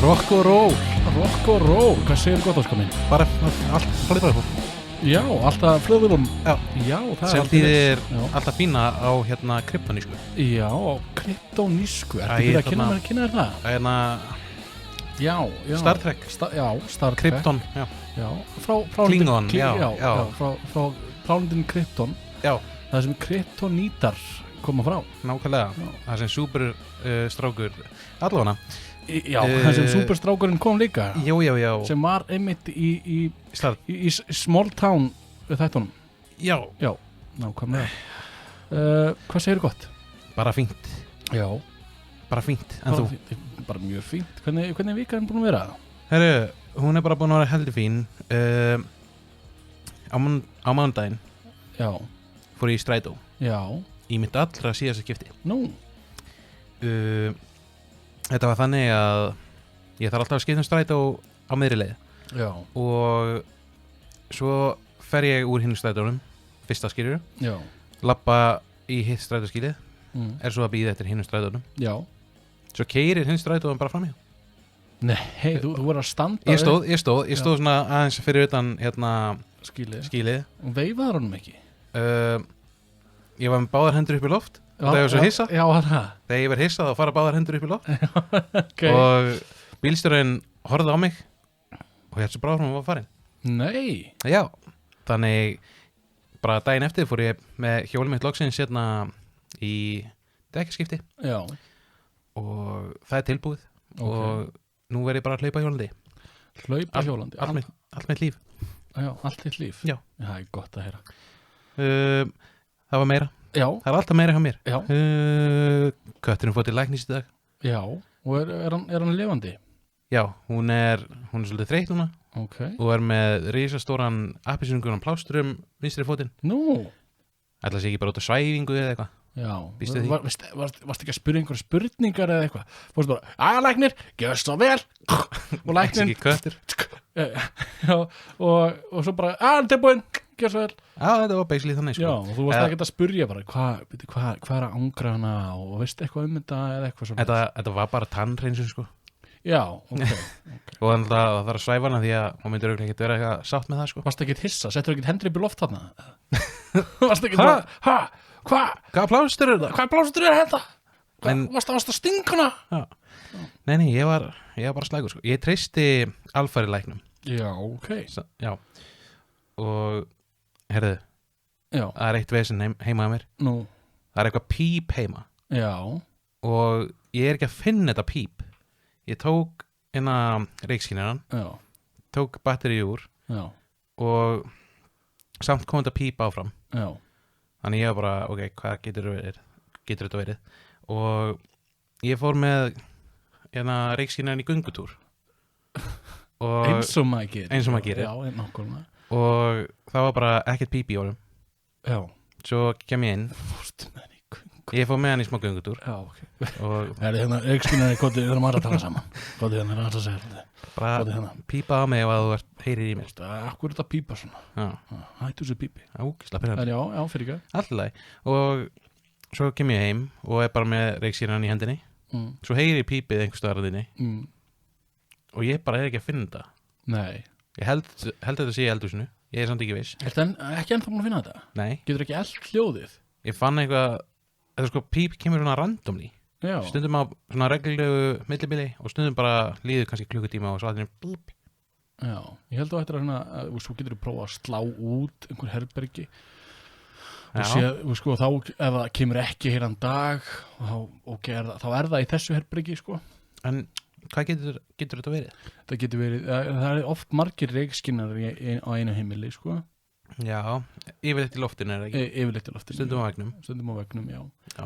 Rock og ról, hvað segir gott Óskar minn? Bara allt flugvél. Já, alltaf flugvélum. Já, það sem þýðir alltaf fína á kryptonísku. Já, kryptonísku. Ertu fyrir að kynna þér það? Já. Star Trek. Star Trek. Krypton, já. Frá Klingon, frá plánundin Krypton. Já. Það sem kryptonítar koma frá. Nákvæmlega. Það sem superstrákur allavega. Já, það sem superstrákurinn kom líka. Já. Sem var einmitt í small town þættunum. Já, nákvæmlega. Hvað segir gott? Bara fínt. Já. Bara fínt, en þú? Bara mjög fínt. Hvernig vikaðin búin að vera? Herru, hún bara búin að vera heldur fín. Á mánudaginn. Já. Fór ég í strætó. Já. Í mitt allra síðasta skipti. Nú. Þetta var þannig að ég þarf alltaf að skipta strætó á miðri leið. Já. Og svo fer ég úr hinn strætónum, fyrsta skilur. Já. Labba í hitt strætóskilið. Svo að bíða eftir hinn strætónum. Já. Svo keyrir hinn strætónum bara fram hjá. Nei, þú voru að standa. Ég stóð svona aðeins fyrir utan skilið. Og veifaður honum ekki? Ég var með báðar hendur upp í loft. Og það var svo hissa. Já, það. Þegar ég var hissað þá fara báðar hendur upp í loft. Okay. Og bílstjórinn horfði á mig og svo bráðum var farin. Nei. Já. Þannig bara daginn eftir fór ég með hjólið mitt loksins í dekkaskipti. Já. Og það er tilbúið. Og nú verð ég bara að hlaupa hjólandi. Allt mitt líf. Já, allt þitt líf. Já. Það er gott að heyra. Það var meira. Já. Það er alltaf meira hjá mér. Já. Kötturinn fór til læknis í dag. Já. Og er hann lifandi? Já, hún er svolítið þreytt núna. Ok. Og er með risastóran appelsínugullan plástur vinstri fótinn. Nú. Ætla sé ekki bara út af svæfingu eða eitthvað. Já. Býstu því? Varst ekki að spyrja einhverja spurningar eða eitthvað? Fórstu bara, læknir, gjör svo vel. Og læknin. Ekki köttur. Já, og svo bara, tilbúinn, gjör svo vel. Já, þetta var basically þannig, sko. Já, og þú varst ekki að spyrja bara, hvað er að angra hana og veistu eitthvað þetta eða eitthvað svona. Þetta var bara tannhreinsun, sko. Já, ok. Og þannig að það þarf að svæfa hana því að hún myndir auðvitað ekki vera eitthvað sátt með það, sko. Varst ekki hissa? Settur ekki hendur upp í loft þarna? Varst ekki Hvað plástur er það? Hvað plástur er þetta? Varst að stinga hana? Já. Nei, ég var bara slægur, sko. Ég treysti alfæri læknum. Já, ok. Já. Og, herðu, það er eitt vesen heima að mér. Nú. Það er eitthvað píp heima. Já. Og ég er ekki að finna þetta píp. Ég tók reykskínaran. Já. Tók batterið úr. Já. Og samt kom þetta píp áfram. Já. Þannig ég var bara, ok, hvað getur þetta verið? Og ég fór með reykskínaran í göngutúr. Eins og maður gerir. Já, nákvæmlega. Og það var bara ekkert píp í honum. Já. Svo kem ég inn. Ég fór með hann í smá göngutúr. Já, ok. Það er reykskínari, við erum aðra að tala saman. Það er að segja þetta. Bara pípa á mig ef þú heyrir í mér. Akkur er þetta pípa svona? Já. Hættu þessu pípi. Slappir hann. Já, fyrir ekki. Allt í lagi. Og svo kem ég heim og er bara með reykskínaran í hendinni. Svo heyri ég pípið einhvers staðar að þinni. Og ég bara er ekki að finna þetta. Nei. Ég held þetta sé í eldhúsinu. Ég er samt ekki viss. Er þetta ekki ennþá búin að finna þetta? Nei. Getur ekki eld hljóðið? Ég fann eitthvað, þetta sko píp kemur svona randomly. Já. Stundum á svona reglulegu millibili og stundum bara líður kannski klukkutíma og svo allir bíp. Já. Ég held að þetta er svona, svo getur þú prófa að slá út einhver herbergi. Já. Og sko þá, ef það kemur ekki heilan dag, þá er það í þessu herbergi, sko. En hvað getur þetta verið? Það getur verið, það er oft margir reykskínar á einu heimili, sko. Já, yfirleitt í loftinu er það ekki? Yfirleitt í loftinu. Stundum á vegnum, já.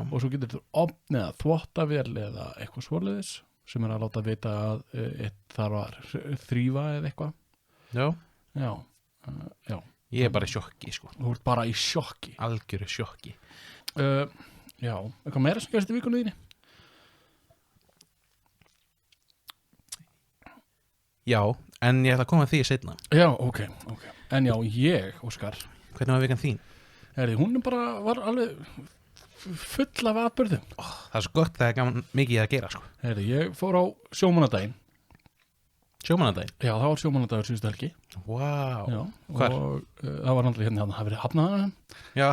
Og svo getur þetta opn eða þvottavél eða eitthvað svoleiðis sem er að láta vita að þarf að þrífa eða eitthvað. Já. Já. Ég er bara í sjokki, sko. Þú ert bara í sjokki? Algjöru sjokki. Já, eitthvað meira sem gerist í vikunni þínu? Já, en ég ætla að koma að því seinna. Já, ok. En já, Óskar. Hvernig var vikan þín? Hún var alveg full af atburðum. Það er svo gott, það er gaman mikið að gera, sko. Ég fór á sjómannadaginn Sjómannadaginn? Já, það var sjómannadagur síðustu helgi. Vá. Já, hvar? Og það var náttúrulega hérna, það verið hafnaðan. Já.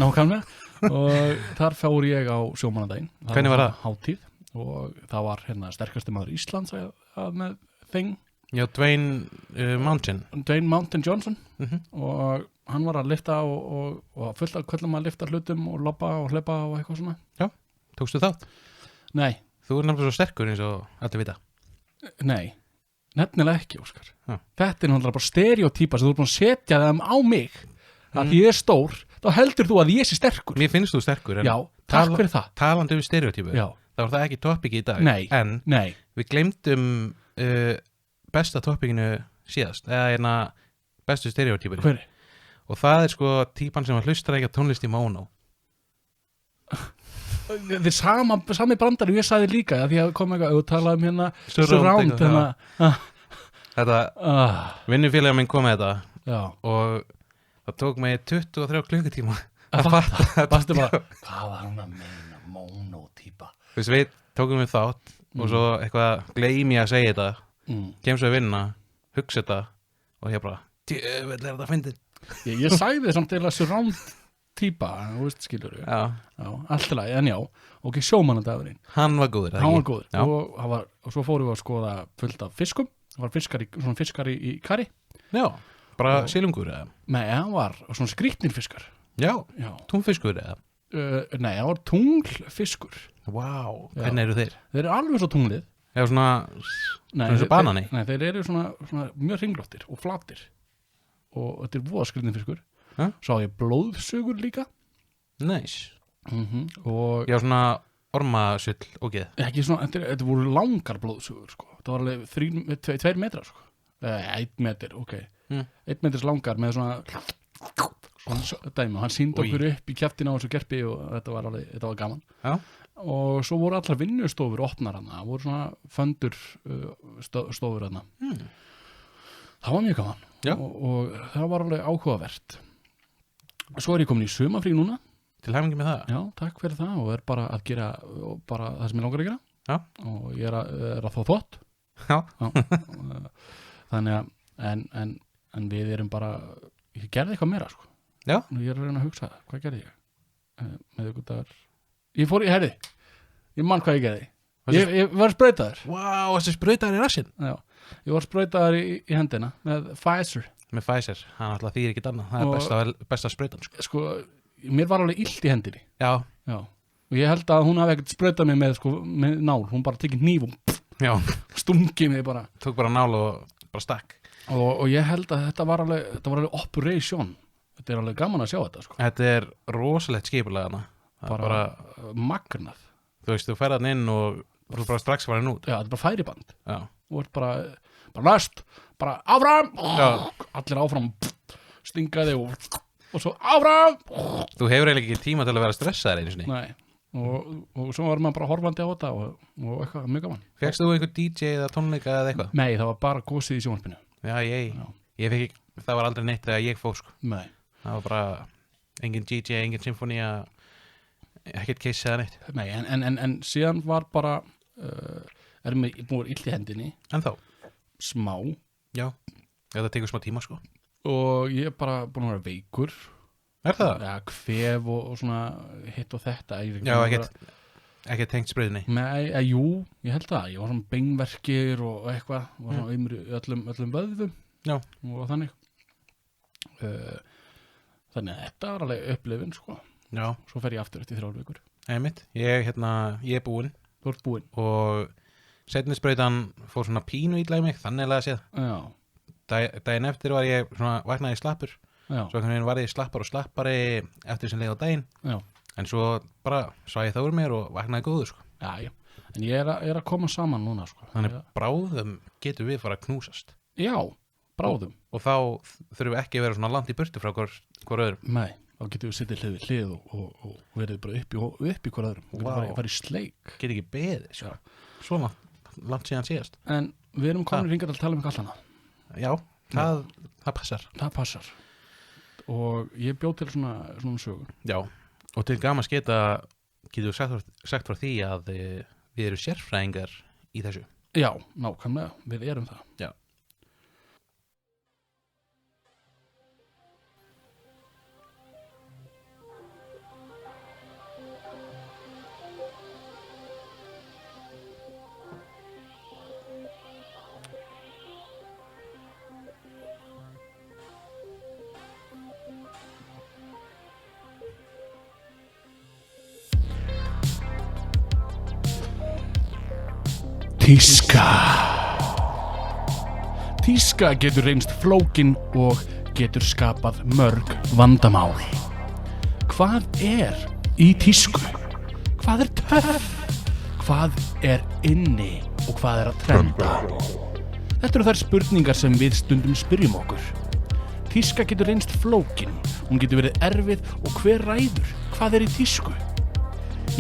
Nákvæmlega. Og þar fór ég á sjómannadaginn. Hvernig var það? Hátíð. Og það var hérna sterkasti maður Íslands að með þing. Já, Dwayne Mountain Johnson. Og hann var að lyfta og fullt af kvöldum að lyfta hlutum og loppa og hlaupa og eitthvað svona. Já, tókstu þátt? Nei. Þú er náttúrulega svo sterkur eins og allir vita. Nei, nefnilega ekki, Óskar. Þetta er náttúrulega bara stereotýpa sem þú er búin að setja þeim á mig. Að ég er stór, þá heldur þú að ég sé sterkur. Mér finnst þú sterkur. Já, takk fyrir það. Talandi um stereotýpu, þá var það ekki topic í dag. Nei. Við glemdum besta topicinu síðast, eða bestu stereotýpur. Hver? Og það er sko týpan sem hlustar ekki á tónlist í móno. Þetta er sami brandar og ég sagði líka því að kom eitthvað og talaði hérna surround þetta vinnufélagin minn kom með þetta já. Og það tók mig 23 klukkutíma að fatta bara hvað var hann að meina monotýpa. Þú veist, við tókum við þátt og svo eitthvað gleymi að segja þetta kem svo að vinna, hugsa þetta og ég bara, djöfull er þetta fyndið. Ég sagði samt til að surround týpa, þú veist, skilur við. Já, allt í lagi, en já, ok, sjómannadagurinn. Hann var góður. Og svo fórum við að skoða fullt af fiskum. Það var fiskar í kari. Já, bara silungur eða? Nei, það var svona skrýtnir fiskar. Já. Túnfiskur eða? Nei, það var tunglfiskur. Vá, hvernig eru þeir? Þeir eru alveg svo tunglið. Já, svona eins og banani? Nei, þeir eru svona mjög hringlóttir og flatir. Og þetta er voða skrýtnir fiskur. Sá ég blóðsugur líka. Nice. Og já, svona ormasull og geð. Ekki svona, þetta voru langar blóðsugur sko. Það var alveg 2 metrar sko. 1 metr, ok. 1 metrs langar með svona dæmi. Hann sýndi okkur upp í kjaftina á þessu gerpi og þetta var gaman. Já. Og svo voru allar vinnustofur opnar hana. Það voru svona föndur stofur hana. Það var mjög gaman. Og það var alveg áhugavert. Svo er ég komin í sumafrí núna. Til hamingju með það. Já, takk fyrir það og er bara að gera bara það sem ég langar að gera. Já. Og ég er að þó þvott. Já. Þannig að en við erum bara ég gerði eitthvað meira sko. Já. Ég er að reyna að hugsa, hvað gerði ég? Með ykkur dagar. Ég man hvað ég gerði. Ég var sprautaður. Vá, þessi sprautaður í rassinn. Já. Ég var sprautaður í hendina með Pfizer. Með Pfizer, hann alltaf þýðir ekki annað. Það er besta sprautan sko, mér var alveg illt í hendinni. Já. Og ég held að hún hafi ekkert sprautað mig með nál. Hún bara tekið hníf og stungið mig bara. Tók bara nál og bara stakk. Og ég held að þetta var alveg operation. Þetta er alveg gaman að sjá þetta sko. Þetta er rosalegt skipulega hana. Bara magnað. Þú veist, þú ferðan inn og þú bara strax farin út. Já, þetta er bara færiband. Já. Og er bara næst, bara áfram. Allir áfram, stingaði og svo áfram. Þú hefur eiginlega ekki tíma til að vera stressaður einu sinni. Nei, og svo var maður bara horfandi á þetta og eitthvað mjög gaman. Fékkst þú einhver DJ eða tónleika eða eitthvað? Nei, það var bara gósið í sjónvarpinu. Já, ég fekk ekki, það var aldrei neitt þegar ég fór sko. Nei. Það var bara engin DJ, engin symfónía, ekkert kiss eða neitt. Nei, en síðan var bara erum við búin illt í hendinni. En þá? Smá. Já, það tekur smá tíma sko. Og ég er bara búin að vera veikur. Er það? Já, kvef og svona hitt og þetta. Já, ekkert tengt sprauðinni. Nei, jú, ég held það. Ég var svona beinverkir og eitthvað. Var svona umri öllum vöðvum. Já. Og þannig. Þannig að þetta var alveg upplifun sko. Já. Svo fer ég aftur eftir 3 vikur. Einmitt. Ég er búinn. Þú ert búinn. Og seinni sprautan fór svona pínu illa í mig, þannig að séð. Já. Daginn eftir var ég svona vaknaði slappur. Já. Svo var ég slappar og slappari eftir sem leið á daginn. Já. En svo bara sá ég það úr mér og vaknaði góður sko. Já. En ég er að koma saman núna sko. Þannig bráðum getum við fara að knúsast. Já, bráðum. Og þá þurfum við ekki að vera svona langt í burtu frá hver öðrum. Nei, þá getum við sittið hlið við hlið og verið bara upp í hver öðrum. Og getum farið í sleik. Get ekki beðið sko. Svona langt síðan síðast. En við erum komin hingað til að tala um eitthvað annað. Já, það passar. Það passar. Og ég bjóð til svona sögur. Já, og til gamans getum við sagt frá því að við erum sérfræðingar í þessu. Já, nákvæmlega, við erum það. Já. Tíska. Tíska getur reynst flókin og getur skapað mörg vandamál. Hvað er í tísku? Hvað er töff? Hvað er inni og hvað er að trenda? Þetta eru þær spurningar sem við stundum spyrjum okkur. Tíska getur reynst flókin, hún getur verið erfið og hver ræður? Hvað er í tísku?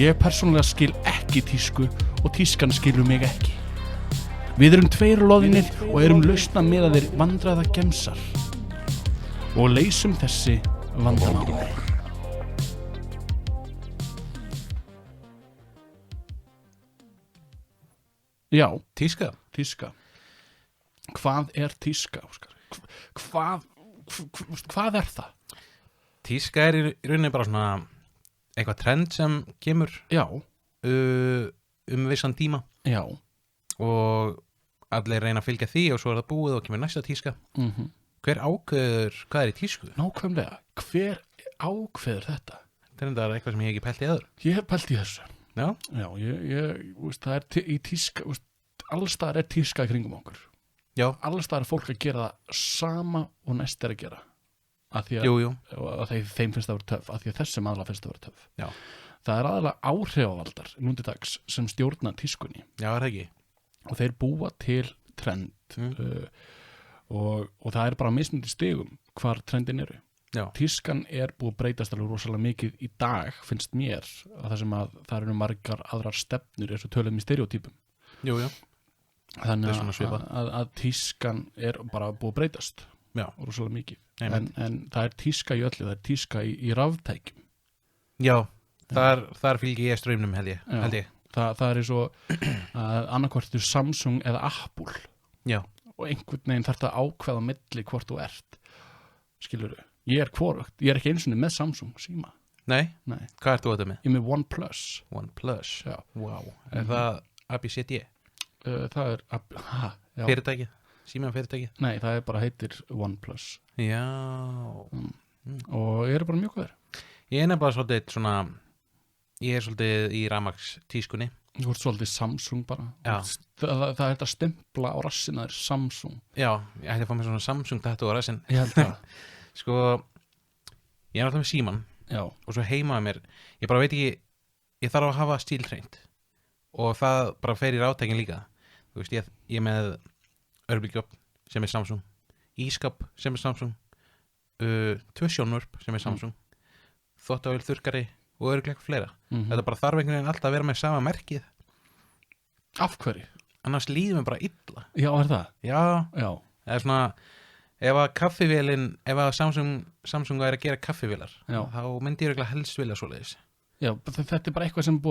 Ég persónulega skil ekki tísku og tískan skilur mig ekki. Við erum tveir loðinir og erum lausnamiðaðir vandræða gemsar og leysum þessi vandamál. Já, Tíska. Hvað er tíska, Óskar? Hvað er það? Tíska er í rauninni bara svona eitthvað trend sem kemur Já. Vissan tíma. Já. Og allir reyna að fylgja því og svo er það búið og kemur næsta tíska. Hver ákveður hvað er í tísku? Nákvæmlega, hver ákveður þetta? Þetta er eitthvað sem ég hef ekki pælt í aður. Ég hef pælt í þessu. Já? Já, það er í tíska, allstaðar er tíska í kringum okkur. Já. Allstaðar er fólk að gera það sama og næst er að gera. Jú. Að þeim finnst það að vera töff, af því að þessum aðla finnst það að vera töff. Já. Það er aðalega áhrifavaldar núna dags sem stjórna tískunni. Já, er það ekki? Og þeir búa til trend og það er bara mismunandi stigum hvar trendin eru. Já. Tískan er búið að breytast alveg rosalega mikið í dag, finnst mér, að það eru margar aðrar stefnur eins og tölum í stereotypum. Jú. Þannig að tískan er bara búið að breytast. Já. Rosalega mikið. En það er tíska í öllu, það er tíska í raftækjum. Já, þar fylgir ég straumnum held ég. Það er eins og annarkvort er Samsung eða Apple. Já. Og einhvern veginn þarf það að ákveða milli hvort þú ert. Skilurðu? Ég er hvorugt. Ég er ekki einu sinni með Samsung síma. Nei? Hvað ert þú þetta með? Ég er með OnePlus. OnePlus? Já. Wow. Er það ABCD? Það er fyrirtæki? Síma fyrirtæki? Nei, það er bara heitir OnePlus. Já. Og ég er bara mjög góður. Ég er nefnilega svolítið svona, ég er svolítið í rafmagns tískunni. Þú ert svolítið Samsung bara. Já. Það er þetta stempla á rassina þér Samsung. Já, ég ætti að fá mér svona Samsung tattoo á rassin. Ég held það. Sko, ég er alltaf með síman. Já. Og svo heimaði mér, ég bara veit ekki, ég þarf að hafa stílhreint. Og það bara fer í ráttækin líka. Þú veist, ég er með örbylgjöfn sem er Samsung, ískap sem er Samsung, 2 sjónvörp sem er Samsung, þvottavél, þurrkari og örugglega fleira. Þetta bara þarf einhvern veginn alltaf að vera með sama merkið. Af hverju? Annars líður mér bara illa. Já, er það? Já. Það er svona, ef að kaffivélin, ef að Samsung væri að gera kaffivélar, þá myndi ég örugglega helst vilja svoleiðis. Já, þetta er bara eitthvað sem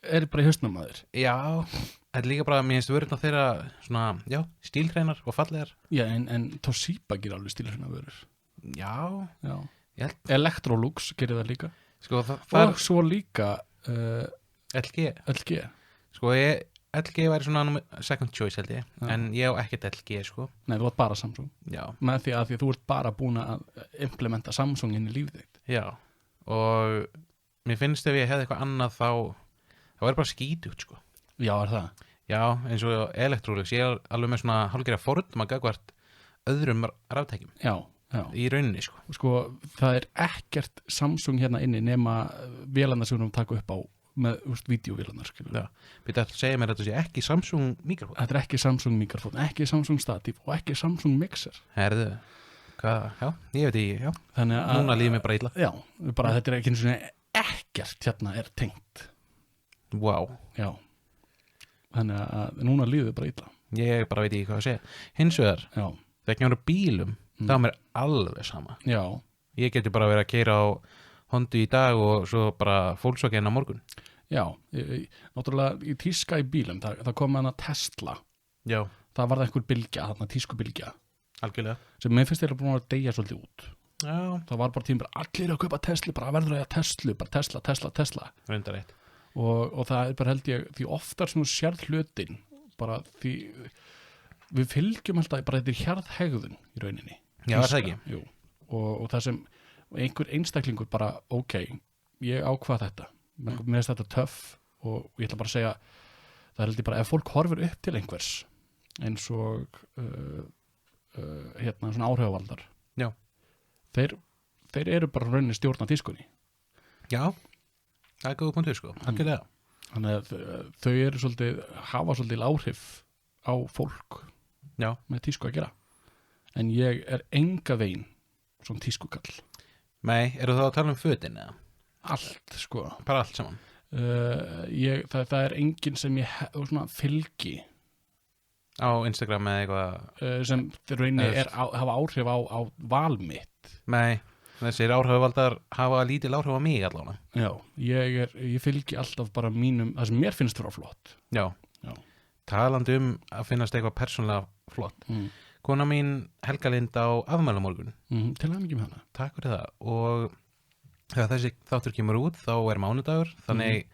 er bara í hausnum að þér. Já, þetta er líka bara, mér finnst vörurnar þeirra svona, já, stílhreinar og fallegar. Já, en Toshiba gerir alveg stílhreinar vörur. Já. Electrolux gerir það líka. Sko, og svo líka LG. Sko, LG væri svona second choice held ég, en ég á ekkert LG, sko. Nei, þú ert bara Samsung. Já. Með því að þú ert bara búin að implementa Samsung inn í lífið þitt. Já, og mér finnst ef ég hefði eitthvað annað þá er bara skítugt, sko. Já, er það? Já, eins og Electrolux, ég er alveg með svona hálfgerða fordóma gagnvart öðrum raftækjum. Já. Í rauninni, sko. Sko, það er ekkert Samsung hérna inni nema vélarnar sem við taka upp á með, vídeóvélarnar, skilur. Já, byrja að segja mér að þetta sé ekki Samsung mikrofón. Þetta er ekki Samsung mikrofón, ekki Samsung statíf og ekki Samsung mixer. Herðu, hvað, já, ég veit ekki, já. Þannig að núna líður mér bara illa. Já, bara þetta er ekki eins og ekkert hérna er tengt. Wow. Já. Þannig að núna líður bara illa. Ég bara veit ekki hvað að segja. Hins vegar, þegar kemur bílum, það er mér alveg sama. Já. Ég geti bara verið að keyra á Hondu í dag og svo bara Volkswagen á morgun. Já, náttúrulega í tíska í bílum, það kom hana Tesla. Já. Það var einhver bylgja, þarna tískubylgja. Algjörlega. Sem mér finnst þeirra búin að deyja svolítið út. Já. Það var bara tíma, allir að kaupa Tesla, bara verður að Tesla, bara Tesla. Reyndar eitt. Og það bara held ég, því oftar sem þú sérð hlutin, bara því, við fylgjum alltaf, bara þetta er hjarðhegðun í rauninni. Já, það ekki. Jú, og það sem einhver einstaklingur bara, ok, ég ákvað þetta. Mér finnst þetta töff og ég ætla bara að segja, það held ég bara, ef fólk horfir upp til einhvers, eins og svona áhrifavaldar. Já. Þeir eru bara rauninni stjórna tískunni. Já, það er góð punktur sko, algjörlega. Þannig að þau eru svolítið, hafa svolítið áhrif á fólk. Já. Með tísku að gera. En ég er enga veginn svona tískukall. Nei, eru það að tala um fötin eða? Allt, sko. Bara allt saman? Það er enginn sem ég svona fylgi. Á Instagram eða eitthvað? Sem rauninni hafa áhrif á val mitt. Nei, þessir áhrifavaldar hafa lítil áhrif á mig allavega. Já, ég fylgi alltaf bara mínum, það sem mér finnst vera flott. Já. Talandi að finnast eitthvað persónulega flott. Kona mín Helga Lind á afmælamorgun. Til hamingju með hana. Takk fyrir það. Og þegar þessi þáttur kemur út þá er mánudagur, þannig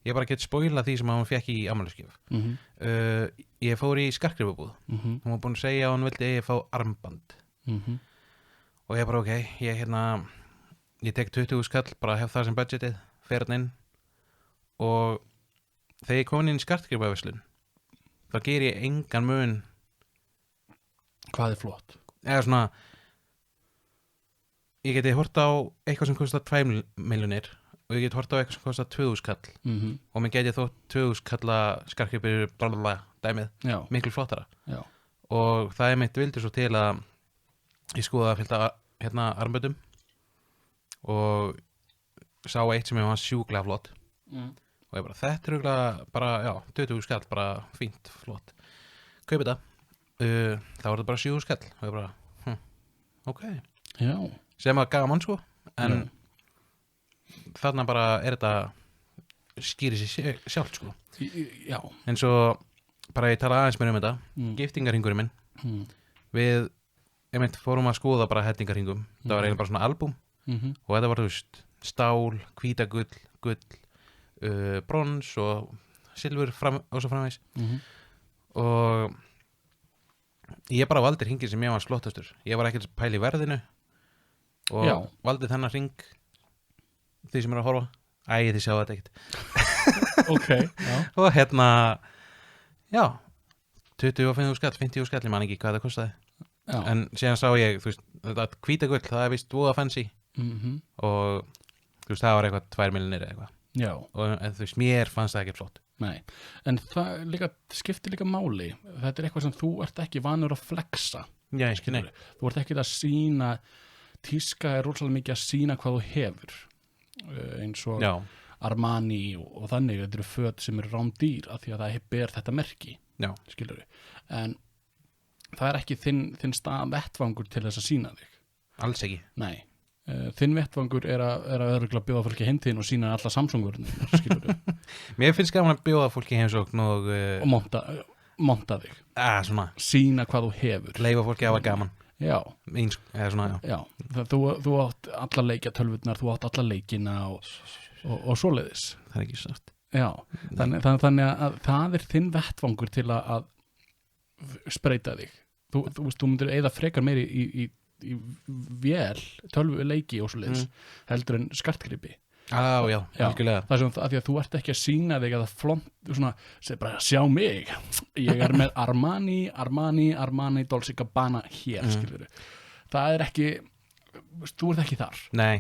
ég bara get spoilað því sem hún fekk í afmælisgjöf. Ég fór í skartgripabúð. Hún var búin að segja að hún vildi ég fá armband. Og ég bara ok, ég tek 20 skall, bara hef það sem budgetið, fer hann inn. Og þegar ég kom inn í skartgripaverslun, þá ger ég engan mun. Hvað er flott? Eða svona, ég geti hort á eitthvað sem kostar 2 milljónir og ég geti hort á eitthvað sem kostar 2000 skall og mér geti þótt 2000 skalla skartgripir dæmið miklu flottara. Já. Og það er mitt vildi svo til að ég skoða að fylgta armböndum og sá eitt sem ég var sjúklega flott og ég bara, þetta er örugglega bara, 20 skall, bara fínt, flott. Kaupi þetta. Þá var þetta bara 7 skall og ég bara, ok. Já. Sem að gaman sko, en þarna bara er þetta skýri sér sjálft sko. Já. En svo bara ég tala aðeins meira þetta, giftingarhingurinn minn, við fórum að skoða bara hettingarhingum, það var eiginlega bara svona albúm og þetta var, þú veist, stál, hvítagull, gull, brons og silfur og svo framvegis og ég bara valdi hringin sem ég var slottastur, ég var ekkert pæli verðinu og valdi þennan hring því sem er að horfa, þið sjá þetta ekkert ok, já og 25 skall, 50 skall, ég man ekki hvað það kostaði en síðan sá ég, þú veist, þetta hvítagull, það er vist voða fancy og þú veist, það var eitthvað 2 milljónir eitthvað og þú veist, mér fannst það ekki flott. Nei, en það skiptir líka máli, þetta er eitthvað sem þú ert ekki vanur að flexa. Já, ég skil, nei. Þú ert ekki að sína, tíska er rosalega mikið að sína hvað þú hefur, eins og Armani og þannig, þetta eru föt sem eru rándýr af því að það ber þetta merki, skilur við, en það er ekki þinn vettvangur til þess að sína þig. Alls ekki. Nei. Þinn vettvangur er að örugglega bjóða fólki heimtíðin og sína alla Samsung-vörðunum, skilur við. Mér finnst gaman að bjóða fólki heimsókn og monta þig. Svona. Sína hvað þú hefur. Leyfa fólki að hafa gaman. Já. Svona, já. Þú átt alla leikjatölvurnar, þú átt alla leikina og svoleiðis. Það er ekki sátt. Já, þannig að það er þinn vettvangur til að spreita þig. Þú myndir eyða frekar meiri í vél, tölvuleiki og svoleiðis heldur en skartgripi. Já, algjörlega. Það sem að því að þú ert ekki að sína þig að það flont, svona, bara sjá mig, ég er með Armani, Dolce Gabbana hér, skilur við. Það er ekki, þú ert ekki þar. Nei.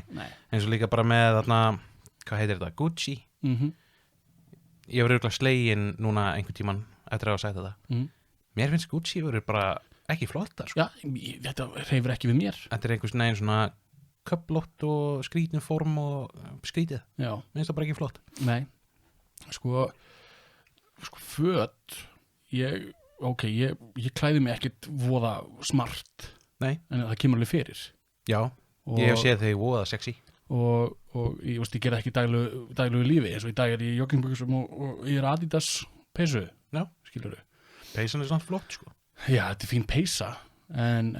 Eins og líka bara með þarna, hvað heitir þetta, Gucci. Ég var örugglega slegin núna einhvern tímann eftir að hafa sagt þetta. Mér finnst Gucci verið bara ekki flottar sko. Já, þetta hreyfir ekki við mér. Þetta er einhvers neginn svona köflótt og skrítin form og skrítið. Já. Mér finnst það bara ekki flott. Nei, sko föt, ég klæði mig ekkit voða smart. Nei. En það kemur alveg fyrir. Já, ég hef séð þig voða sexy. og ég gera ekki daglegu lífi eins og í dag í joggingbuxum og ég Adidas peysu, skilurðu. Peysan svona flott sko. Já, þetta fín peysa en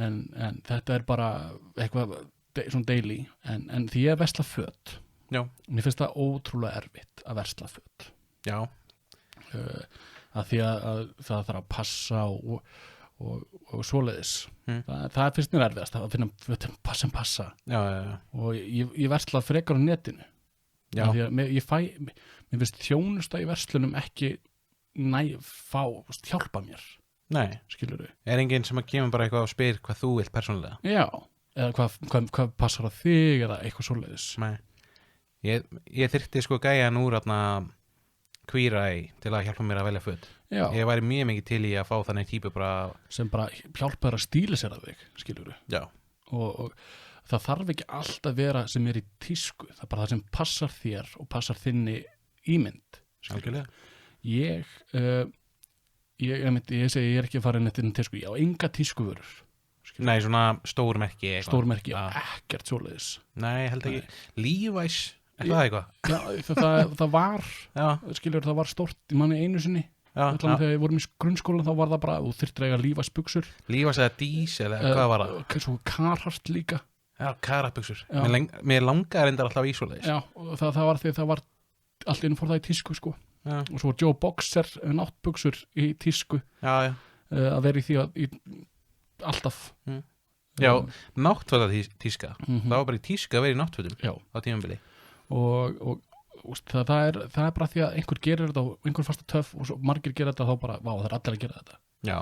þetta bara eitthvað svona daily en því ég versla föt. Já. Mér finnst það ótrúlega erfitt að versla föt. Já. Að því að það þarf að passa og svoleiðis það finnst mér erfiðast að finna fötum sem passa og ég versla frekar á netinu því að mér finnst þjónusta í verslunum ekki hjálpa mér. Nei, skilurðu. Enginn sem að kemur bara eitthvað og spyr hvað þú vilt persónulega? Já, eða hvað passar á þig eða eitthvað svoleiðis. Nei, ég þyrfti sko gæjan úr Kvíræ til að hjálpa mér að velja föt. Já. Ég væri mjög mikið til í að fá þannig típu bara sem bara hjálpar að stíla sér að þig, skilurðu. Já. Og það þarf ekki allt að vera sem í tísku. Það er bara það sem passar þér og passar þinni ímynd. Algjörlega. Ég segi ég ekki að fara inn eftir tísku. Já, enga tískuvörur. Nei, svona stórmerki eitthvað. Stórmerki, ekkert svoleiðis. Nei, held ekki. Levi's eitthvað. Já, það var skilur, það var stórt í manni einu sinni þegar við vorum í grunnskólan þá var það bara, þú þyrftir eiga Levi's buxur Levi's eða Diesel eða hvað var það? Svo Carhartt líka. Já, Carhartt buxur. Mér langaði reyndar alltaf í svoleiðis. Já, og það var því það var allt innum fór það í tísku sko. Já. Og svo Joe Boxer náttbuxur í tísku að vera í því að alltaf Já, náttföta tíska það var bara í tíska að vera í náttfötum á tímabili og það er bara því að einhver gerir þetta og einhver fasta töff og svo margir gera þetta þá bara, það er allir að gera þetta. Já.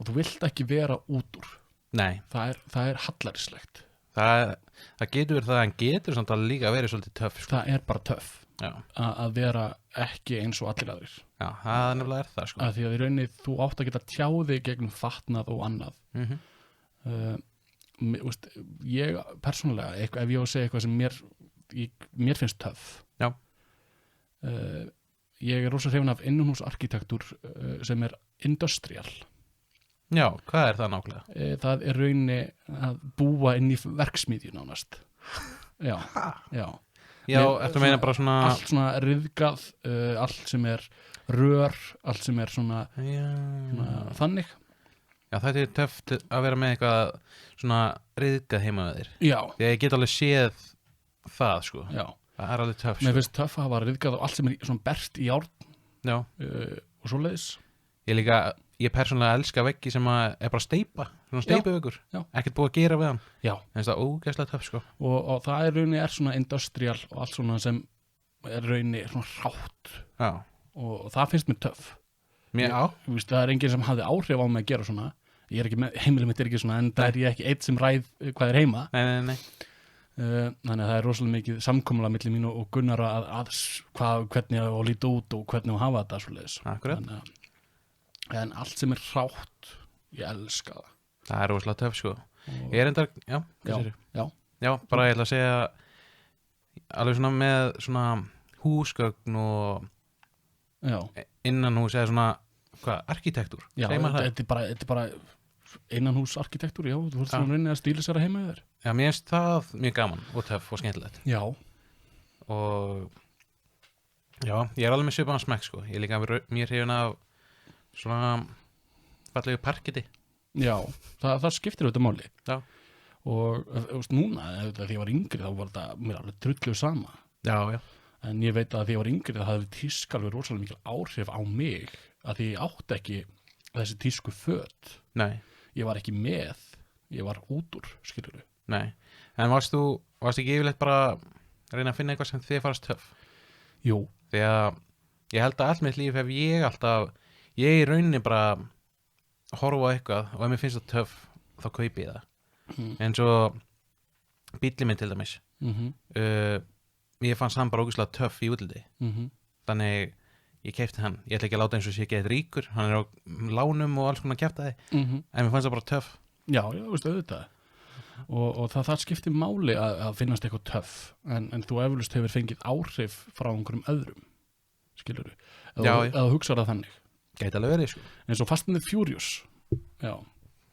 Og þú vilt ekki vera út úr. Nei. Það er hallærislegt. Það getur verið það en getur samt að líka verið svolítið töff. Sko. Það er bara töff að vera ekki eins og allir aðrir. Já, það er nefnilega það sko. Að því að í rauninni þú átt að geta tjáði gegnum fatnað og annað. Ég persónulega, ef ég á að segja eitthvað sem mér finnst töff. Já. Ég er rosa hrifinn af innanhúsarkitektúr sem er industrial. Já, hvað er það nákvæmlega? Það er rauninni að búa inn í verksmiðju nánast. Já. Já, þetta meina bara svona allt svona ryðgað, allt sem er rör, allt sem er svona þannig. Já, þetta er töff að vera með eitthvað svona ryðgað heima með þér. Já. Því að ég get alveg séð það sko. Já. Það er alveg töff. Mér finnst töff að hafa ryðgað og allt sem er svona bert í járn. Já. Og svoleiðis. Ég persónulega elska veggi sem er bara steypa, svona steipuveggur. Já. Ekkert búið að gera við hann. Já. En það er ógeðslega töff sko. Og það er rauninni svona industrial og allt svona sem er rauninni svona hrátt. Já. Og það finnst mér töff. Það er enginn sem hafði áhrif á mig að gera svona. Ég er ekki með, heimilið mitt er ekki svona en það er ég ekki eitt sem ræð hvað er heima. Nei. Þannig að það er rosalega mikið samkomulag milli mín og Gunnar hvernig að líta út og hvernig að hafa þetta svoleiðis. Akkurat. En allt sem er hrátt, ég elska það. Það er rosalega töff sko. Ég er endar, já, bara ég ætla að segja alveg svona með svona húsgögn og innanhús eða svona arkitektúr. Já, þetta er bara innanhúsarkitektúr, já, þú voru rauninni að stíla sér að heima þér. Já, mér finnst það mjög gaman og töff og skemmtilegt. Já. Og já, ég er alveg með svipaðan smekk sko. Ég er líka mjög hrifinn af svona fallegu parketti. Já, það skiptir auðvitað máli. Já. Og núna, þegar ég var yngri þá var þetta mér alveg drullu sama. Já. En ég veit að þegar ég var yngri það hafði tíska alveg rosalega mikil áhrif á mig að því ég átti ekki þessi tísku föt. Nei. Ég var ekki með, ég var út úr, skilurðu. Nei, en varst ekki yfirleitt bara að reyna að finna eitthvað sem þið farast töff? Jú. Þegar ég held að allt mitt líf hef ég í rauninni bara horfa á eitthvað og ef mér finnst það töff þá kaupi ég það. En svo bíllinn minn til dæmis, ég fannst hann bara ógeðslega töff í útliti. Þannig ég keypti hann, ég ætla ekki að láta eins og sé ekki eitthvað ríkur, hann er á lánum og alls konar kjaftaði, en mér fannst það bara töff. Já, veistu auðvitað. Og það skiptir máli að finnast eitthvað töff en þú eflust hefur fengið áhrif frá einhverjum öðrum, skilurðu, eða hugsaðu það þannig. Gæti alveg verið sko. En svo Fast and the Furious, já,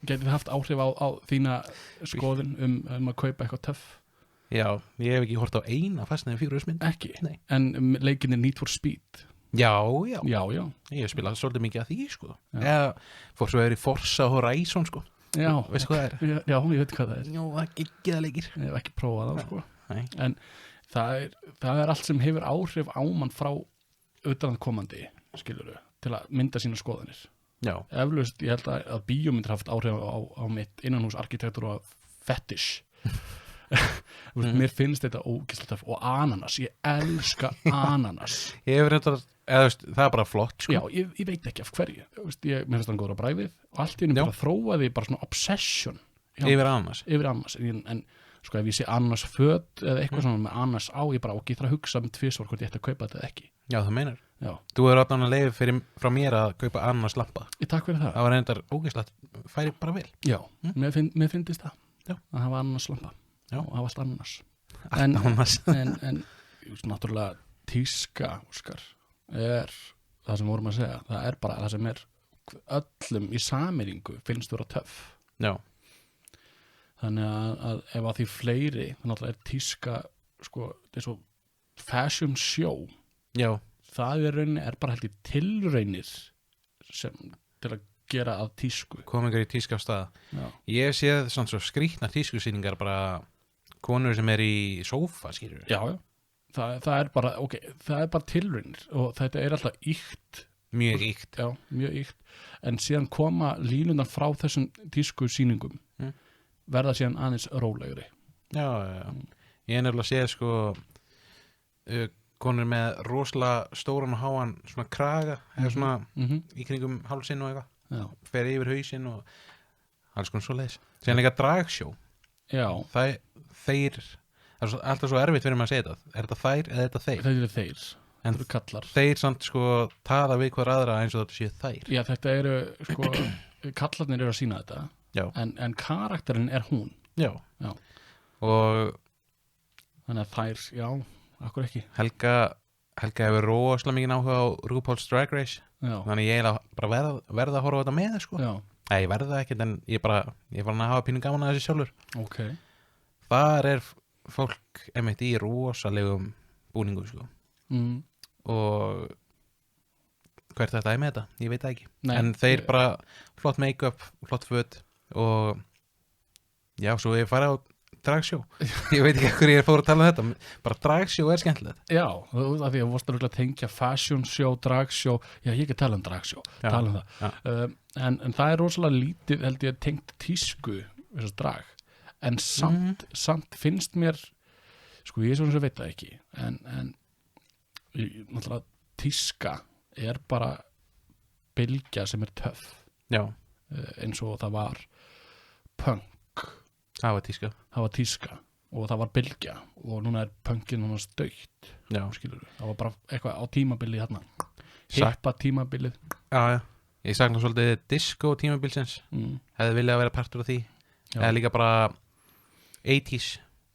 gæti það haft áhrif á þína skoðun að kaupa eitthvað töff? Já, ég hef ekki hort á eina Fast and Furious mynd. Ekki? Nei. En leikin Need for Speed? Já. Já. Ég spilaði svolítið mikið af því, sko. Fór svo í Forza Horizon, sko. Já. Veistu hvað það er? Já, ég veit hvað það er. Já, ekki geðaleikir. Ég hef ekki prófað það, sko. Nei. En það er allt sem hefur áhrif á mann frá utanaðkomandi, skilurðu, til að mynda sína skoðanir. Já. Eflaust, ég held að bíómyndir haft áhrif á mitt innanhús arkitektur og fetish. Mér finnst þetta ógeðslegt og ananas, ég elska ananas. Ég hefur reyndar, það er bara flott, sko. Já, ég veit ekki af hverju. Mér finnst það góður á bragðið og allt í henni bara þróaði bara svona obsession. Yfir ananas. En sko ef ég sé ananas föt eða eitthvað svona með ananas á, ég bara þarf að hugsa tvisvar hvort ég ætti að kaupa þetta eða ekki. Já, það meinar. Já. Þú hefur allan að leiði frá mér að kaupa ananas lampa. Takk fyrir það. Það var reyndar ógeðslegt, færi bara vel. Já, mér finnst það. Já. Að hafa ananas lampa. Já. Og hafa allt ananas. Ananas. En náttúrulega tíska, Óskar, er það sem vorum að segja. Það er bara það sem er öllum í sameiningu finnst vera töff. Já. Þannig að ef að því fleiri, þannig að það er tíska, sko, þetta er svo fashion show. Já. Það er bara held í tilraunir sem til að gera að tísku. Kom einhver í tíska á staða. Já. Ég séð svona svo skrýtna tískusýningar bara konur sem er í sófa, skilur. Já. Það er bara, það er bara tilraunir og þetta er alltaf ýkt. Mjög ýkt. Já, mjög ýkt. En síðan koma línundan frá þessum tískusýningum. Verða síðan aðeins rólegri. Já. Ég er nefnilega séð sko konur með rosalega stóran og háan svona kraga eða svona í kringum hálsinn og eitthvað. Fer yfir hausinn og alls konar svo leiðis. Síðan líka dragsjó. Já. Það er alltaf svo erfitt fyrir mig að segja þetta. Er þetta þær eða er þetta þeir? Þetta eru þeir. En þetta eru kallar. Þeir samt sko tala við hver aðra eins og þetta séu þær. Já, þetta eru sko kallarnir eru að sína þetta. Já. En karakterinn er hún. Já. Og þannig að þær, já, akkur ekki. Helga hefur rosalega mikið áhuga á RuPaul's Drag Race. Já. Þannig ég bara verða að horfa á þetta með það sko. Já. Nei, ég verða ekkert en ég var að hafa pínu gaman að þessi sjálfur. Ok. Þar er fólk einmitt í rosalegum búningum sko. Og hvert þetta er með þetta, ég veit það ekki. Nei, en þeir bara flott make-up, flott föt og já, svo ég farið á dragsjó. Ég veit ekki hvernig ég fór að tala um þetta, bara dragsjó er skemmtilegt. Já, af því að vorst að tengja fashion show, dragsjó, já ég ekki tala um dragsjó, tala um það. En það er rosalega lítið, held ég, tengt tísku, þessast drag. En samt finnst mér, sko ég er svona sem veit það ekki, en náttúrulega tíska er bara bylgja sem er töff. Já. Eins og það var punk. Það var tíska og það var bylgja og núna er punkin núna stöйtt. Já. Skilurðu, það var bara eitthvað á tímabilið hérna. Hippa tímabilið. Já. Ég sakna svolítið disco tímabilsins. Hefði viljað að vera partur af því. Eða líka bara 80s.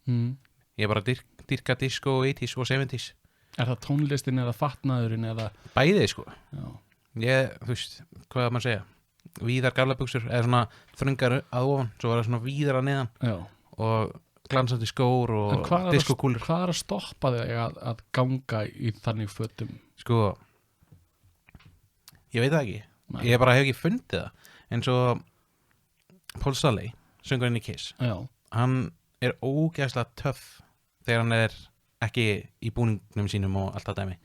Ég er bara dyrka disco 80s og 70s. Er það tónlistin eða fatnaðurinn eða? Bæðið sko. Já. Þú veist, hvað er maður að segja? Víðar gallabuxur eða svona þröngar að ofan, svo var það svona víðar að neðan. Já. Og glansandi skór og diskokúlur. Hvað er að stoppa þig að ganga í þannig fötum? Sko, ég veit það ekki. Nei. Ég bara hef ekki fundið það. En svo Paul Stanley, söngurinn í Kiss. Já. Hann er ógeðslega töff þegar hann er ekki í búningnum sínum og allt það dæmi.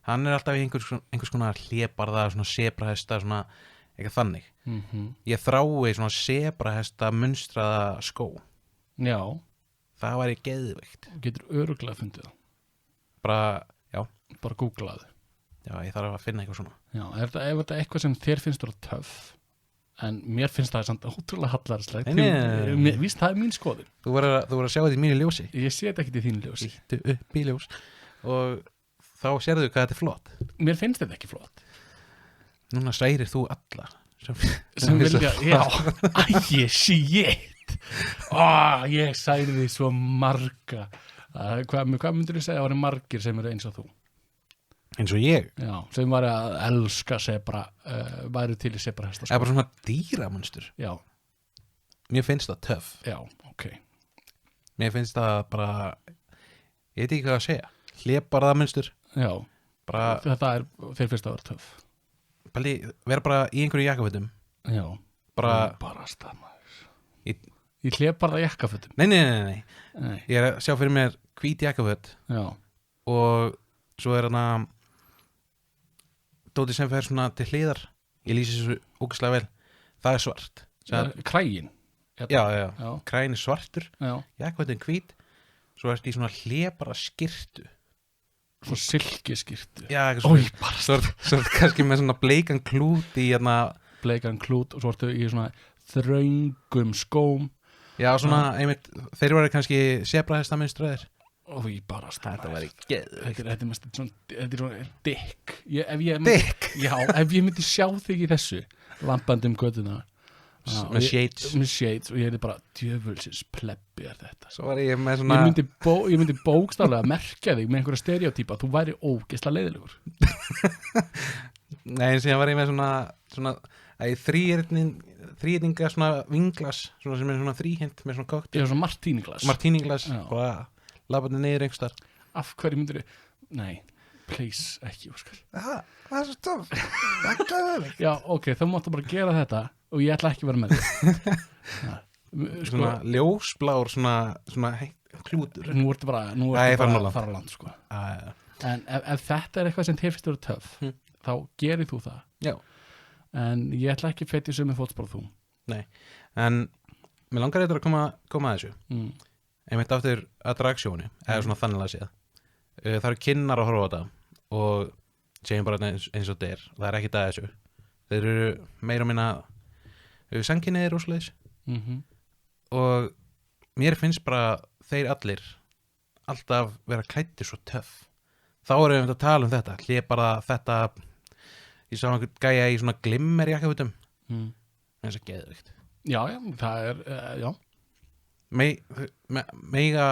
Hann er alltaf í einhvers konar hlébarða, svona sebrahesta, svona eitthvað þannig. Ég þrái svona sebrahesta munstraða skó. Já. Það væri geðveikt. Getur örugglega fundið það. Bara googlaðu. Já, ég þarf að finna eitthvað svona. Já, er þetta eitthvað sem þér finnst vera töff? En mér finnst það samt ótrúlega hallarslegt. Víst, það er mín skoðun. Þú voru að sjá þetta í mínu ljósi. Ég sé þetta ekki í þínu ljósi. Ítti upp í ljós. Og þá sérðu hvað þetta er flott. Mér finnst þetta ekki flott. Núna særir þú alla sem vilja, já. Shit. Ég særi því svo marga. Hvað myndir þú segja að það voru margir sem eru eins og þú? Eins og ég? Já, sem var að elska væru til í sebrahesta. Það er bara svona dýramunstur. Já. Mér finnst það töff. Já, ok. Mér finnst það bara, ég veit ekki hvað að segja, hlébarðamunstur. Já, bara, þetta þeir finnst að vera töff. Vera bara í einhverju jakkafötum. Já, bara stamaður. Í hlébarða jakkafötum? Nei. Ég er að sjá fyrir mér hvít jakkaföt. Já. Og svo er hana dótið sem fer svona til hliðar. Ég lýsi þessu ógeðslega vel. Það er svart. Krægin? Já. Krægin er svartur. Jakkafötin hvít. Svo er þetta í svona hlébarða skyrtu. Svo silkiskyrtu. Já, eitthvað svo kannski með svona bleikan klút í bleikan klút og svo ertu í svona þröngum skóm. Já, svona, einmitt, þeir voru kannski sebrahestamunstraðir. Bara þetta var ekki geð. Þetta er svona dikk. Dikk? Já, ef ég myndi sjá þig í þessu lampandi götuna með shades og ég hefði bara djöfulsins plebbi er þetta. Svo var ég með svona ég myndi bókstaflega merkja þig með einhverja stereotýpa, þú væri ógeðslega leiðilegur. Nei, en síðan var ég með svona þríhyrninga svona vinglas, svona sem er svona þríhyrnt með svona kokteil. Já, svona martíniglas bara labandi niður einhvers þar. Af hverju myndir þið? Nei, please, ekki Óskar. Það er svo töff. Já, ok, þá máttu bara gera þetta og ég ætla ekki að vera með þig. Svona ljósblár svona klútur. Nú ertu bara að fara á land sko. En ef þetta er eitthvað sem þér finnst að vera töff, þá gerir þú það. Já. En ég ætla ekki að fetja sem með fótspor þú. Nei, en mér langar eitthvað að koma að þessu. Einmitt aftur að dragsjóni, eða svona þannig að séð. Það eru kynnar að horfa á þetta og segjum bara eins og þetta er. Það er ekkert að þessu. Þeir eru meira og minna sannkynniðir og svoleiðis. Og mér finnst bara þeir allir alltaf vera klæddir svo töff. Þá erum við að tala um þetta. Bara þetta, ég sá einhvern gæja í svona glimmer jakkafutum. Það er svo geðvikt. Já, það er, já. Mega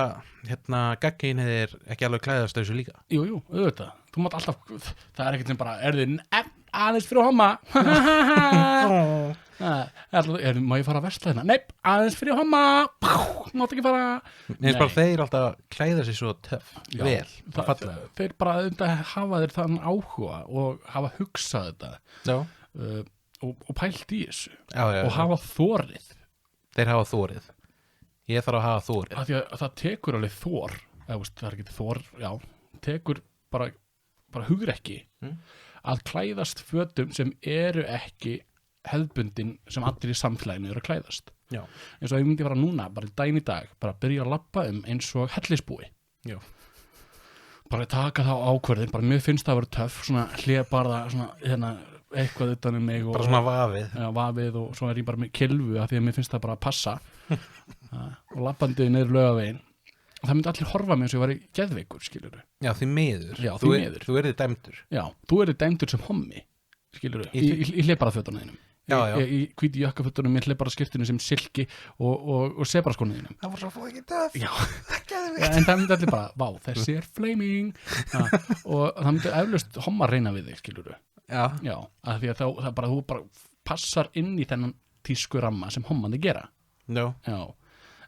gagginniðir ekki alveg klæðast þessu líka. Jú, auðvitað. Þú mátt alltaf, það er ekkert sem bara, aðeins fyrir homma. Má ég fara að versla hérna? Nei, aðeins fyrir homma. Mátt ekki fara. Nei, bara þeir alltaf klæða sér svo töff. Vel. Þeir bara hafa þeir þann áhuga og hafa hugsað þetta. Og pælt í þessu. Og hafa þorið. Þeir hafa þorið. Ég þarf að hafa þorið. Því að það tekur alveg þor. Það er ekki þor, já. Tekur bara hugrekki að klæðast fötum sem eru ekki hefðbundin sem allir í samfélaginu eru að klæðast. Já. Eins og ég myndi fara núna, bara daginn í dag, bara byrja að labba eins og hellisbúi. Já. Bara taka þá ákvörðin, bara mér finnst það að vera töff, svona hlébarða, svona eitthvað utan um mig. Bara svona vafið. Já, vafið og svo er ég bara með kilvu af því að mér finnst það bara að passa. Og labbandi niður Laugaveginn. Það myndi allir horfa mig eins og ég var í geðveikur, skilurðu. Já, því miður. Já, því miður. Þú erið dæmdur. Já, þú erið dæmdur sem hommi, skilurðu, í hlébarðafötunum þínum. Já. Í hvítu jakkafötunum, í hlébarðaskyrtunum sem silki og sebraskónum þínum. Það var svo fókið töff. Já, en það myndi allir bara, vá, þessi er flaming. Og það myndi eflaust homma reyna við þig, skilurðu. Já, af því að þú bara passar inn í þennan tísku ramma sem hommandi gera. Já.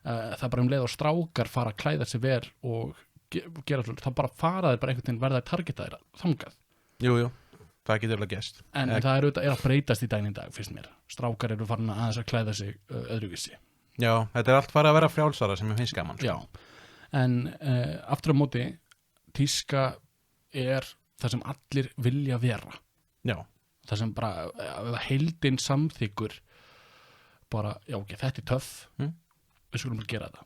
Það er bara leið og strákar fara að klæða sig vel og gera svolítið, þá bara fara þeir bara einhvern veginn verða að targeta þeirra þangað. Jú, það getur alveg gæst. En það er að breytast í daginn í dag, finnst mér. Strákar eru farin aðeins að klæða sig öðruvísi. Já, þetta er allt farið að vera frjálsara sem ég finnst gaman. Já, en aftur á móti, tíska er það sem allir vilja vera. Já. Það sem bara heildin samþykkur bara, já ok, þetta er töff. Við skulum bara gera þetta.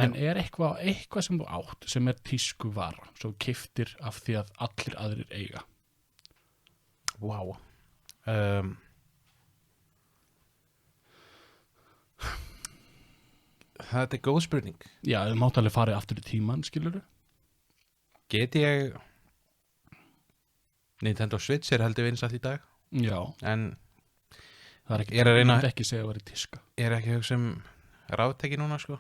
En er eitthvað sem þú átt sem er tísku vara, svo keyptir af því að allir aðrir eiga? Vá. Þetta er góð spurning. Já, þú mátt alveg farið aftur í tíman, skilurðu? Get ég Nintendo Switch er heldur vinsælt í dag. Já. En það er ekki, ég myndi ekki segja að vera í tíska. Ég er ekki að hugsa ráðtæki núna, sko.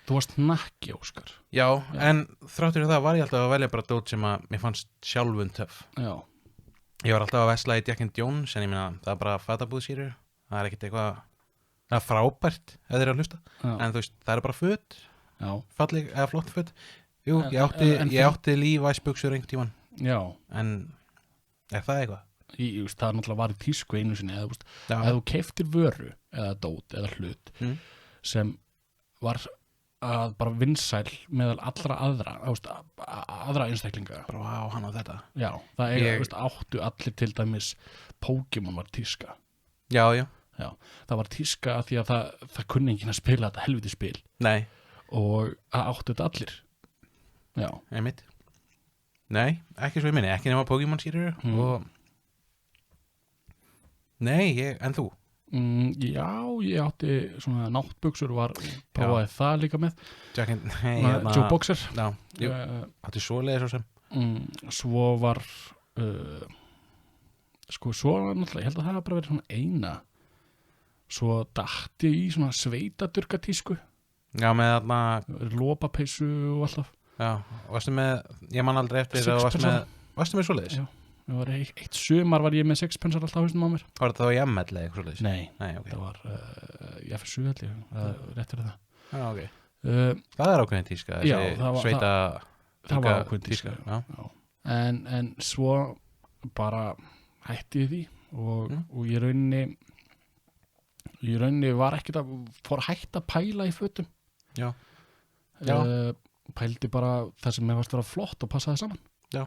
Þú varst nakki, Óskar. Já, en þráttur það var ég alltaf að velja bara dót sem að mér fannst sjálfun töff. Já. Ég var alltaf að vesla í Jack & Jones, en ég meina, það er bara fatabúðsýrur. Það er ekkert eitthvað Það er frábært ef þeir eru að hlusta. En þú veist, það eru bara föt. Já. Falleg, eða flott föt. Jú, ég átti Levi's-buxur einhvern tímann. Já. En er það eitthvað? Það er náttúrulega var í tísku einu sinni. Ef þú keyptir vöru eða dót eða hlut sem var að bara vinsæl meðal allra aðra einstaklinga. Bara á hann á þetta. Já, það áttu allir til dæmis Pokémon var tíska. Já. Það var tíska af því að það kunni enginn að spila þetta helviti spil. Nei. Og að áttu þetta allir. Já. Einmitt. Nei, ekki svo ég minni, ekki nema Pokémon skýrur og Nei, en þú? Já, ég átti svona náttbuxur og prófaði það líka með Joe Boxer. Já, átti svoleiðis og sem Svo var svo náttúrulega, ég held að það hafa bara verið svona eina. Svo datt ég í svona sveitadurgatísku. Já, með þarna lopapeysu og alltaf. Já, varstu með, ég man aldrei eftir varstu með svoleiðis? Já, eitt sumar var ég með sixpensar alltaf hausnum á mér. Var þetta þá í ML eða eitthvað svoleiðis? Nei, okay. Það var í FSU held ég, rétt fyrir það. Já, ok. Það er ákveðin tíska, þessi það var ákveðin tíska. Já. En svo bara hætti ég því og ég rauninni var ekkert að fór að hætta að pæla í fötum. Já. Pældi bara það sem mér varst að vera flott og passaði saman. Já.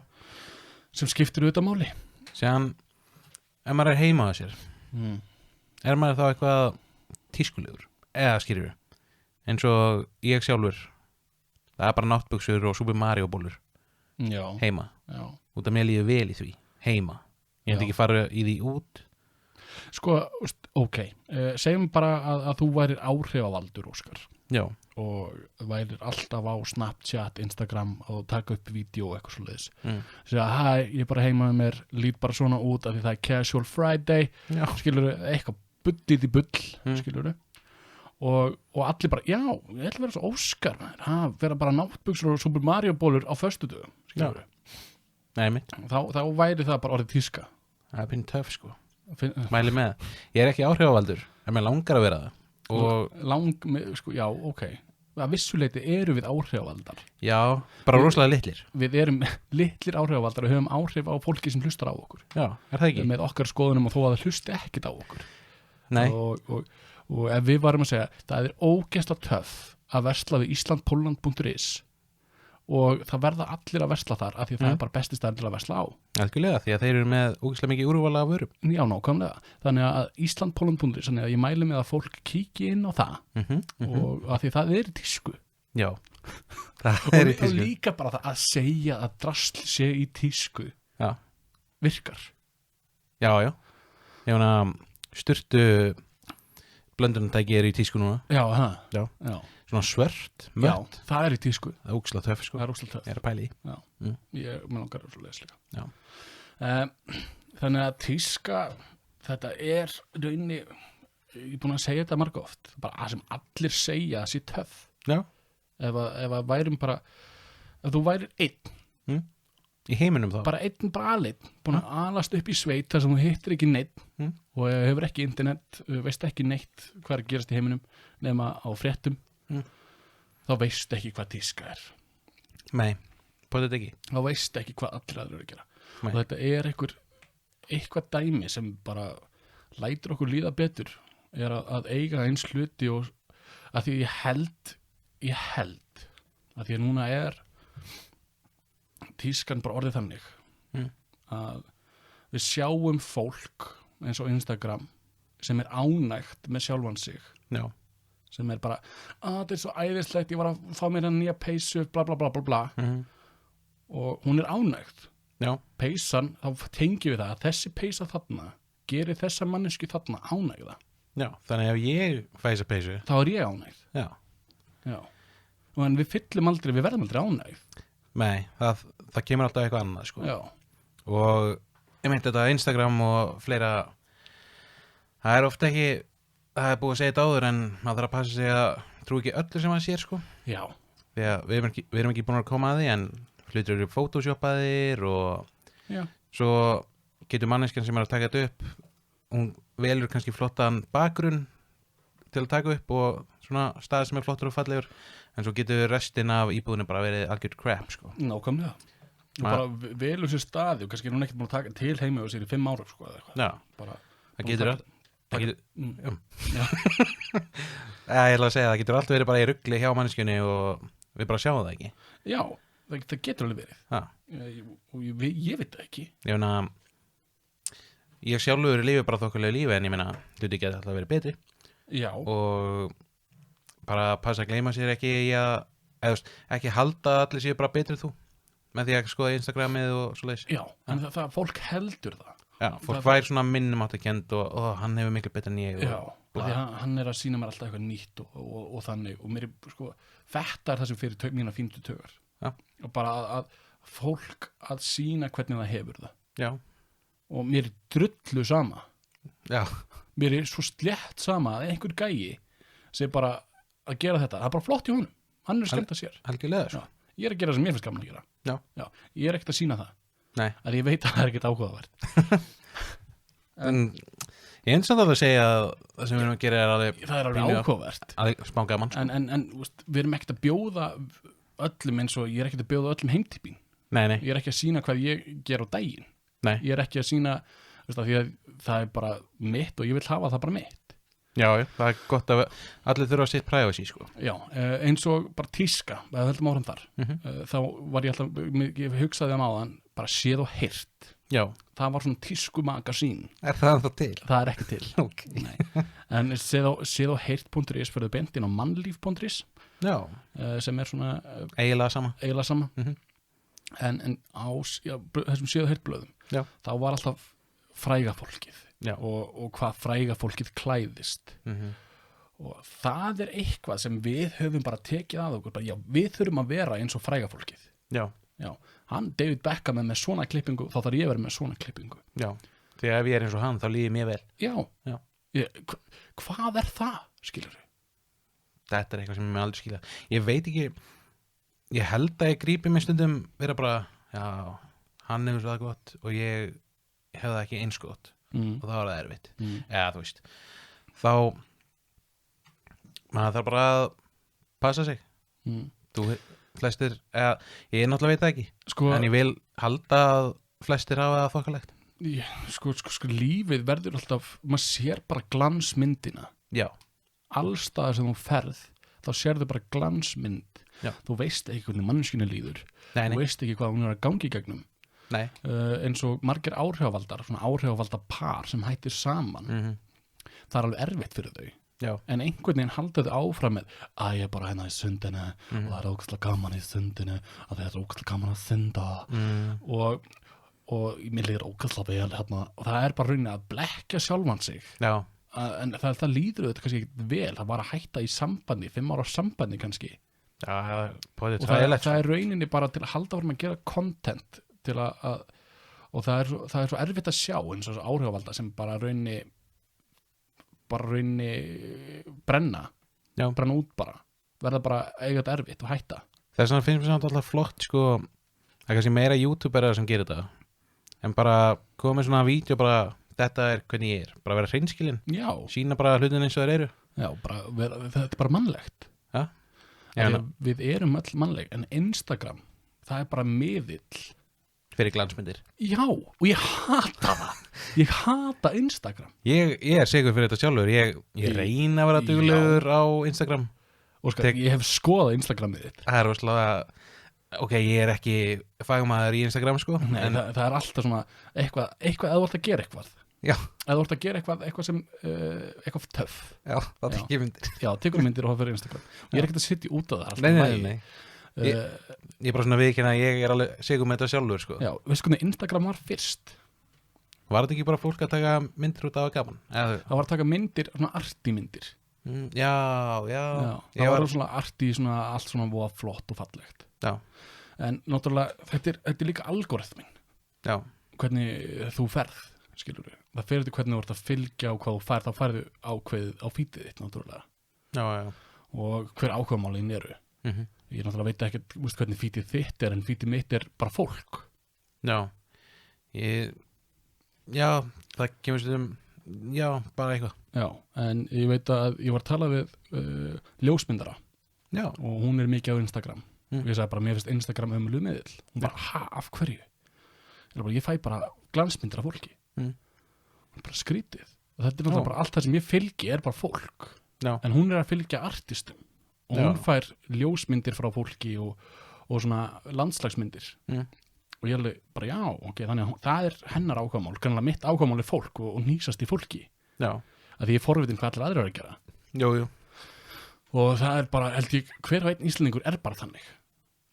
Sem skiptir auðvitað máli. Sér ef maður er heima að sér er maður þá eitthvað tískulegur eða skýrur eins og ég sjálfur það er bara náttbuxur og Super Mario bólur heima. Já. Út af mér líður vel í því heima. Ég hef ekki farið í því út. Sko, ok, segjum bara að þú værir áhrifavaldur, Óskar. Já. Og værir alltaf á Snapchat, Instagram og taka upp vídeo og eitthvað svoleiðis. Segja, ég er bara heima með mér, lít bara svona út af því það er Casual Friday, skilurðu, eitthvað buddið í bull, skilurðu. Og allir bara, já, ég ætla að vera svo Óskar, vera bara náttbuxur og Super Mario bólur á föstudögum, skilurðu. Nei, mitt. Þá væri það bara orðið tíska. Það er pínu töff, sko. Mæli með. Ég er ekki áhrifavaldur, en mér langar að vera það. Já, ok. Að vissuleiti eru við áhrifavaldar. Já, bara rosalega litlir. Við erum litlir áhrifavaldar og höfum áhrif á fólki sem hlustar á okkur. Já, er það ekki? Með okkar skoðunum og þó að það hlusti ekkit á okkur. Nei. Og ef við varum að segja, það er ógeðslega töff að versla við islandpoland.is og það verða allir að versla þar af því að það er bara besti staður til að versla á. Algjörlega, því að þeir eru með ógeðslega mikið úrvala af vörum. Já, nákvæmlega. Þannig að islandpoland.is, þannig að ég mæli með að fólk kíki inn á það og af því að það er í tísku. Já. Það er í tísku. Og líka bara það að segja að drasl sé í tísku virkar. Já. Ég vona sturtu blöndunartæki er í tísku núna. Já. Svona svört, mött. Já, það er í tísku. Það er ógeðslega töff, sko. Það er ógeðslega töff. Ég er að pæla í. Já. Ég langar að svo leiðis líka. Já. Þannig að tíska, þetta er rauninni, ég er búin að segja þetta marga oft, bara að sem allir segja að sé töff. Já. Ef að værum bara, ef þú værir einn. Í heiminum þá? Bara einn bralinn, búin að alast upp í sveit þar sem þú hittir ekki neitt og hefur ekki internet, veist ekki neitt hvað er að gerast í heiminum nema á fréttum. Þá veist ekki hvað tíska er. Nei, potið ekki. Þá veist ekki hvað allir aðrir eru að gera. Nei. Og þetta er eitthvað dæmi sem bara lætur okkur líða betur er að eiga eins hluti og að því ég held að því að núna er tískan bara orðið þannig að við sjáum fólk eins og Instagram sem er ánægt með sjálfan sig. Já. Sem er bara, þetta er svo æðislegt, ég var að fá mér að nýja peysu, bla bla bla bla bla. Og hún er ánægt. Já. Peysan, þá tengjum við það að þessi peysa þarna gerir þessa manneski þarna ánægða. Já, þannig ef ég fæ þessa peysu þá er ég ánægð. Já. En við verðum aldrei ánægð. Nei, það kemur alltaf eitthvað annað, sko. Já. Og ég meinti þetta Instagram og fleira, það er ofta ekki, það er búið að segja þetta áður en maður þarf að passa sig að trú ekki öllu sem maður sér, sko. Já. Því að við erum ekki búin að koma að því en hlutur eru photoshopaðir og svo getur manneskjan sem er að taka þetta upp, hún velur kannski flottan bakgrunn til að taka upp og svona staði sem flottur og fallegur en svo getur restin af íbúðinu bara verið algjörð crap sko. Nákvæmlega og bara velur sér staði og kannski hún ekkert búin að taka til heimi og sér í 5 ára sko, já, bara, það getur ég ætla að segja það getur allt verið bara í rugli hjá manneskjunni og við bara sjáum það ekki já, það getur alveg verið og ég veit það ekki ég sjálfur lífi bara þokkulega lífi en ég meina hluti geta alltaf verið betri já og bara passa að gleyma sér ekki í að ekki halda allir séu bara betri þú með því að skoða Instagramið og svo leiðis já, en það fólk heldur það já, fólk væri svona minnumáttakend og hann hefur miklu betur en ég já, því hann er að sína mér alltaf eitthvað nýtt og þannig og mér sko, þetta það sem fyrir mína fíntu tögar og bara að fólk að sína hvernig það hefur það já. Og mér er drullu sama já. Mér er svo slétt sama að einhver gæi sem bara að gera þetta, það er bara flott í honum hann er skemmt að sér algjörlega ég er að gera það sem mér finnst gaman að gera já. Ég er ekkert að sína það nei. Að ég veit að það er ekkert áhugavert en ég eins og það að segja að það sem við erum að gera er það er alveg áhugavert smá gaman sko. en við erum ekkert að bjóða öllum eins og ég er ekkert að bjóða öllum heimtípin nei. Ég er ekki að sína hvað ég ger á daginn nei. Ég er ekki að sína því að það er bara mitt og ég vil hafa það bara mitt já, það er gott að allir þurfa að sitt privacy sko. Já, eins og bara tíska eða höldum áfram þar þá var ég alltaf, ég hugsaði áðan bara séð og heyrt já. Það var svona tísku magasín er það ennþá til? Það er ekki til okay. En séð og heyrt.is fyrir beint inn á mannlíf.is sem er svona eiginlega sama en á þessum séð og heyrt blöðum þá var alltaf fræga fólkið og hvað fræga fólkið klæðist og það er eitthvað sem við höfum bara tekið að okkur bara, já, við þurfum að vera eins og fræga fólkið já. Hann David Beckham er með svona klippingu þá þarf ég að vera með svona klippingu já, þegar ef ég er eins og hann þá líði mér vel já. Hvað er það, skilur við? Þetta er eitthvað sem ég með aldrei skilja ég veit ekki, ég held að ég grípi mig stundum vera bara, já, hann hefur svo það gott og ég hef það ekki eins gott og þá er það erfitt eða þú veist þá maður þarf bara að passa sig þú flestir eða, ég náttúrulega veit það ekki sko, en ég vil halda að flestir hafa það þokkalegt sko lífið verður alltaf maður sér bara glansmyndina já allstaðar sem þú ferð þá sérðu bara glansmynd þú veist ekki hvernig manneskinu líður þú veist ekki hvað hún er að gangi í gegnum eins og margir áhrifavaldar svona áhrifavaldar par sem hættir saman það er alveg erfitt fyrir þau en einhvern veginn halda þau áfram með að ég er bara hérna í sundinu og það er ógeðslega gaman í sundinu að það er ógeðslega gaman að synda og mér líður ógeðslega vel hérna og það er bara raunin að blekja sjálfan sig en það líður þetta kannski ekki vel það var að hætta í sambandi 5 ára sambandi kannski og það er rauninni bara til að halda áfram að gera content til að og það er svo erfitt að sjá eins og áhrifavalda sem bara raunni brenna út bara verða bara eiginlega erfitt og hætta þess vegna finnst mér samt alltaf flott sko það er kannski meira youtuberar sem gerir þetta en bara koma með svona vídeo bara þetta er hvernig ég er bara vera hreinskilinn sína bara hlutin eins og þeir eru þetta er bara mannlegt við erum öll mannleg en Instagram það er bara miðill fyrir glansmyndir já, og ég hata það ég hata Instagram ég er segur fyrir þetta sjálfur ég reyna að vera duglegur á Instagram Óskar, ég hef skoðað Instagramið þitt það er rosalega ok, ég er ekki fagmaður í Instagram sko nei, en það er alltaf svona eitthvað eða þú ert að gera eitthvað eða þú ert að gera eitthvað sem eitthvað töff það tekir myndir tekur myndir og það fyrir Instagram og ég er ekkert að sitja út af það nei ég er bara svona viðkynna að ég er alveg segur með þetta sjálfur sko. Já, veistu hvernig Instagram var fyrst? Var þetta ekki bara fólk að taka myndir út af að gaman? Það var að taka myndir, svona arti myndir já það var svona arti, svona, allt svona voða flott og fallegt en náttúrulega, þetta er líka algoritmin hvernig þú ferð skilur við, það fer til hvernig þú ert að fylgja og hvað þú ferð, þá ferðu ákveðið á fítið þitt náttúrulega og hver ákveðmálin eru ég náttúrulega veit ekki hvernig fítið þitt er en fítið mitt er bara fólk það kemur stundum Já, bara eitthvað. Já, en ég veit að ég var að tala við ljósmyndara. Já. Og hún er mikið á Instagram. Og ég sagði bara, mér finnst Instagram miðill. Hún bara, af hverju? Ég fæ bara glansmyndir af fólki. Bara skrítið. Og þetta er náttúrulega bara allt það sem ég fylgi er bara fólk. Já. En hún er að fylgja artistum. Og hún fær ljósmyndir frá fólki og svona landslagsmyndir. Og ég alveg bara, já, ok, þannig að það er hennar áhugamál. Grannlega mitt áhugamál er fólk og nýsast í fólki. Já. Að því ég forvitin hvað allir aðrir eru að gera. Jú. Og það er bara, held ég, hver og einn Íslendingur er bara þannig.